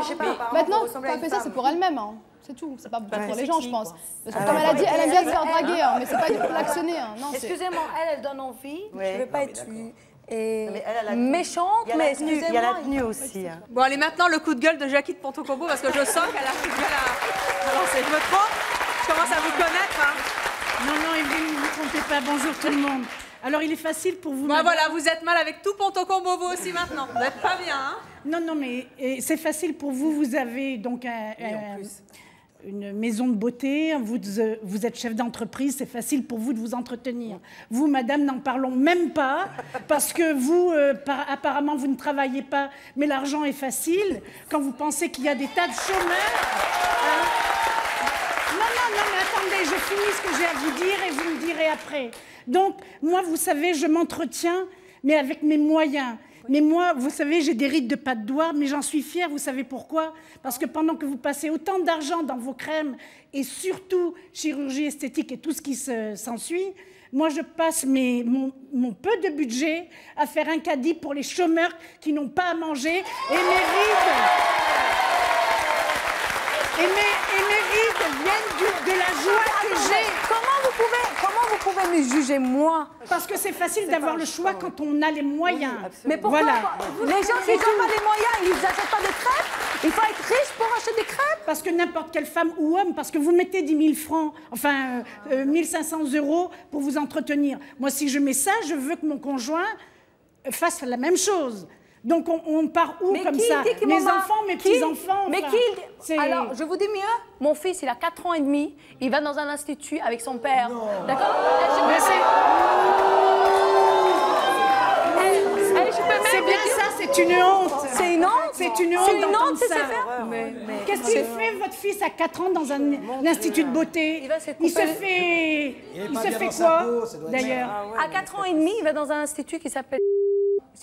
Speaker 16: sais pas. Maintenant, quand elle fait ça, c'est pour elle-même. Hein. C'est tout. C'est pas pour les gens, je pense. Parce que comme elle a dit, elle aime bien se faire draguer, hein, mais c'est pas du tout pour l'actionner. Hein.
Speaker 2: Excusez-moi, elle donne envie. Je ne veux pas être
Speaker 4: méchante,
Speaker 2: mais
Speaker 4: il y a la tenue aussi.
Speaker 1: Bon, allez, maintenant, le coup de gueule de Jackie de Pontocombo, parce que je sens qu'elle a coup de gueule à... Alors, je me trompe? Je commence à vous connaître, hein.
Speaker 17: Non, Evelyne, ne vous trompez pas. Bonjour tout le monde. Alors, il est facile pour vous...
Speaker 1: Bon, voilà, vous êtes mal avec tout Pontocombo, vous aussi, maintenant. Vous n'êtes pas bien, hein?
Speaker 17: Non, mais c'est facile pour vous. Vous avez donc une maison de beauté. Vous êtes chef d'entreprise. C'est facile pour vous de vous entretenir. Vous, madame, n'en parlons même pas. Parce que vous, apparemment, vous ne travaillez pas. Mais l'argent est facile. Quand vous pensez qu'il y a des tas de chômeurs... Hein? Non, mais attendez, je finis ce que j'ai à vous dire et vous me direz après. Donc, moi, vous savez, je m'entretiens, mais avec mes moyens. Mais moi, vous savez, j'ai des rides de pas de doigts, mais j'en suis fière, vous savez pourquoi? Parce que pendant que vous passez autant d'argent dans vos crèmes, et surtout chirurgie esthétique et tout ce qui s'ensuit, moi, je passe mon peu de budget à faire un caddie pour les chômeurs qui n'ont pas à manger, et mes rides... Et mes rides viennent de la joie que j'ai.
Speaker 2: Comment vous pouvez me juger, moi?
Speaker 17: Parce que c'est facile d'avoir le choix quand on a les moyens.
Speaker 2: Oui, mais pourquoi les gens qui n'ont pas les moyens, ils n'achètent pas de crêpes? Il faut être riche pour acheter des crêpes?
Speaker 17: Parce que n'importe quelle femme ou homme, parce que vous mettez 10 000 francs, enfin 1 500 € pour vous entretenir. Moi, si je mets ça, je veux que mon conjoint fasse la même chose. Donc on part où comme ça? Mes enfants, mes petits-enfants.
Speaker 2: Mais qui? Alors, je vous dis mieux, mon fils, il a 4 ans et demi, il va dans un institut avec son père. D'accord?
Speaker 17: C'est bien ça, c'est une honte.
Speaker 2: C'est une honte?
Speaker 17: C'est une honte d'entendre ça. Qu'est-ce qu'il
Speaker 2: C'est
Speaker 17: fait, votre fils, à 4 ans dans un institut de beauté? Il se fait quoi, d'ailleurs?
Speaker 2: À 4 ans et demi, il va dans un institut qui s'appelle...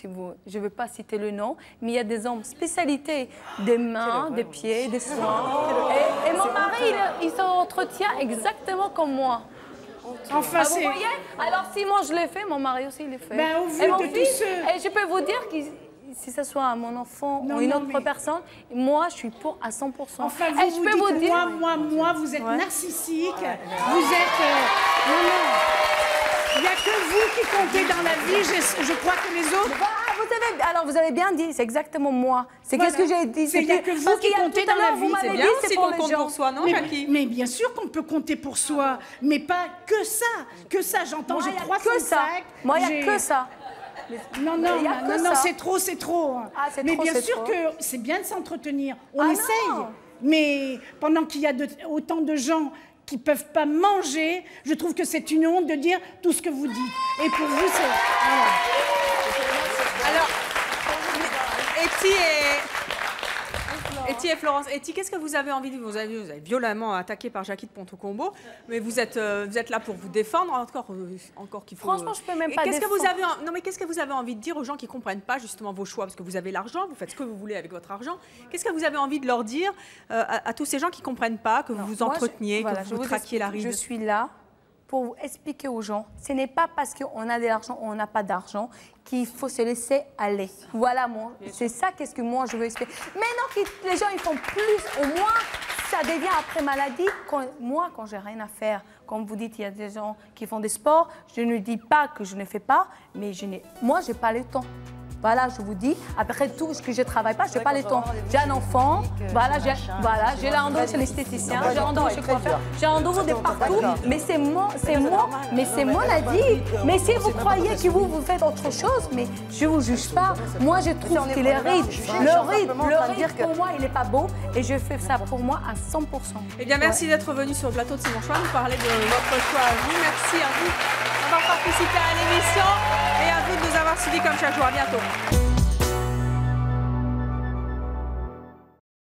Speaker 2: Je ne veux pas citer le nom, mais il y a des hommes spécialités, des mains, des pieds, des soins. Et mon mari, il s'entretient exactement comme moi.
Speaker 17: Enfin,
Speaker 2: vous voyez? Alors, si moi je l'ai fait, mon mari aussi il le fait.
Speaker 17: Ben, au vu
Speaker 2: et mon
Speaker 17: de
Speaker 2: fils,
Speaker 17: tous ceux...
Speaker 2: et je peux vous dire que si ce soit mon enfant ou une autre personne, moi je suis pour à 100%.
Speaker 17: Enfin,
Speaker 2: et
Speaker 17: vous dites moi, vous êtes narcissique, vous êtes... Il n'y a que vous qui comptez dans la vie, je crois que les autres...
Speaker 2: Vous avez bien dit, c'est exactement moi. C'est qu'est-ce que j'ai dit.
Speaker 17: Il n'y a que vous qui comptez dans la vie.
Speaker 1: C'est bien aussi qu'on compte pour soi, non, Jackie?
Speaker 17: Mais bien sûr qu'on peut compter pour soi, mais pas que ça. Que ça, j'entends, j'ai 305.
Speaker 2: Moi, il n'y a que ça.
Speaker 17: Non, c'est trop, c'est trop. Mais bien sûr que c'est bien de s'entretenir. On essaye. Mais pendant qu'il y a autant de gens qui ne peuvent pas manger, je trouve que c'est une honte de dire tout ce que vous dites. Et pour vous, c'est... Voilà.
Speaker 1: Alors, Etty et Florence. Etty, qu'est-ce que vous avez envie de dire? Vous avez violemment attaqué par Jackie de Ponto-Combo, mais vous êtes là pour vous défendre, encore qu'il faut...
Speaker 2: Franchement, je peux même pas défendre.
Speaker 1: Qu'est-ce que vous avez envie de dire aux gens qui ne comprennent pas justement vos choix? Parce que vous avez l'argent, vous faites ce que vous voulez avec votre argent. Qu'est-ce que vous avez envie de leur dire à tous ces gens qui ne comprennent pas, que vous vous entreteniez, que vous traquiez la ride?
Speaker 2: Je suis là pour vous expliquer aux gens, ce n'est pas parce qu'on a de l'argent ou on n'a pas d'argent qu'il faut se laisser aller. Voilà, c'est ça qu'est-ce que moi je veux expliquer. Maintenant que les gens ils font plus, au moins ça devient après maladie. Moi, quand j'ai rien à faire, comme vous dites, il y a des gens qui font des sports, je ne dis pas que je ne fais pas, mais moi, je n'ai pas le temps. Voilà, je vous dis, après tout ce que je ne travaille pas, je n'ai pas le temps. J'ai un enfant, j'ai la rendez-vous chez l'esthéticien, j'ai rendez-vous chez le coiffeur, j'ai rendez-vous de partout, mais c'est mon avis. Mais si vous croyez que vous faites autre chose, mais je ne vous juge pas. Moi, je trouve que le rythme, pour moi, il n'est pas beau et je fais ça pour moi à 100%.
Speaker 1: Eh bien, merci d'être venu sur le plateau de C'est mon choix, nous parler de votre choix à vous. Merci à vous d'avoir participé à l'émission et à vous de nous avoir suivis comme chaque jour. À bientôt.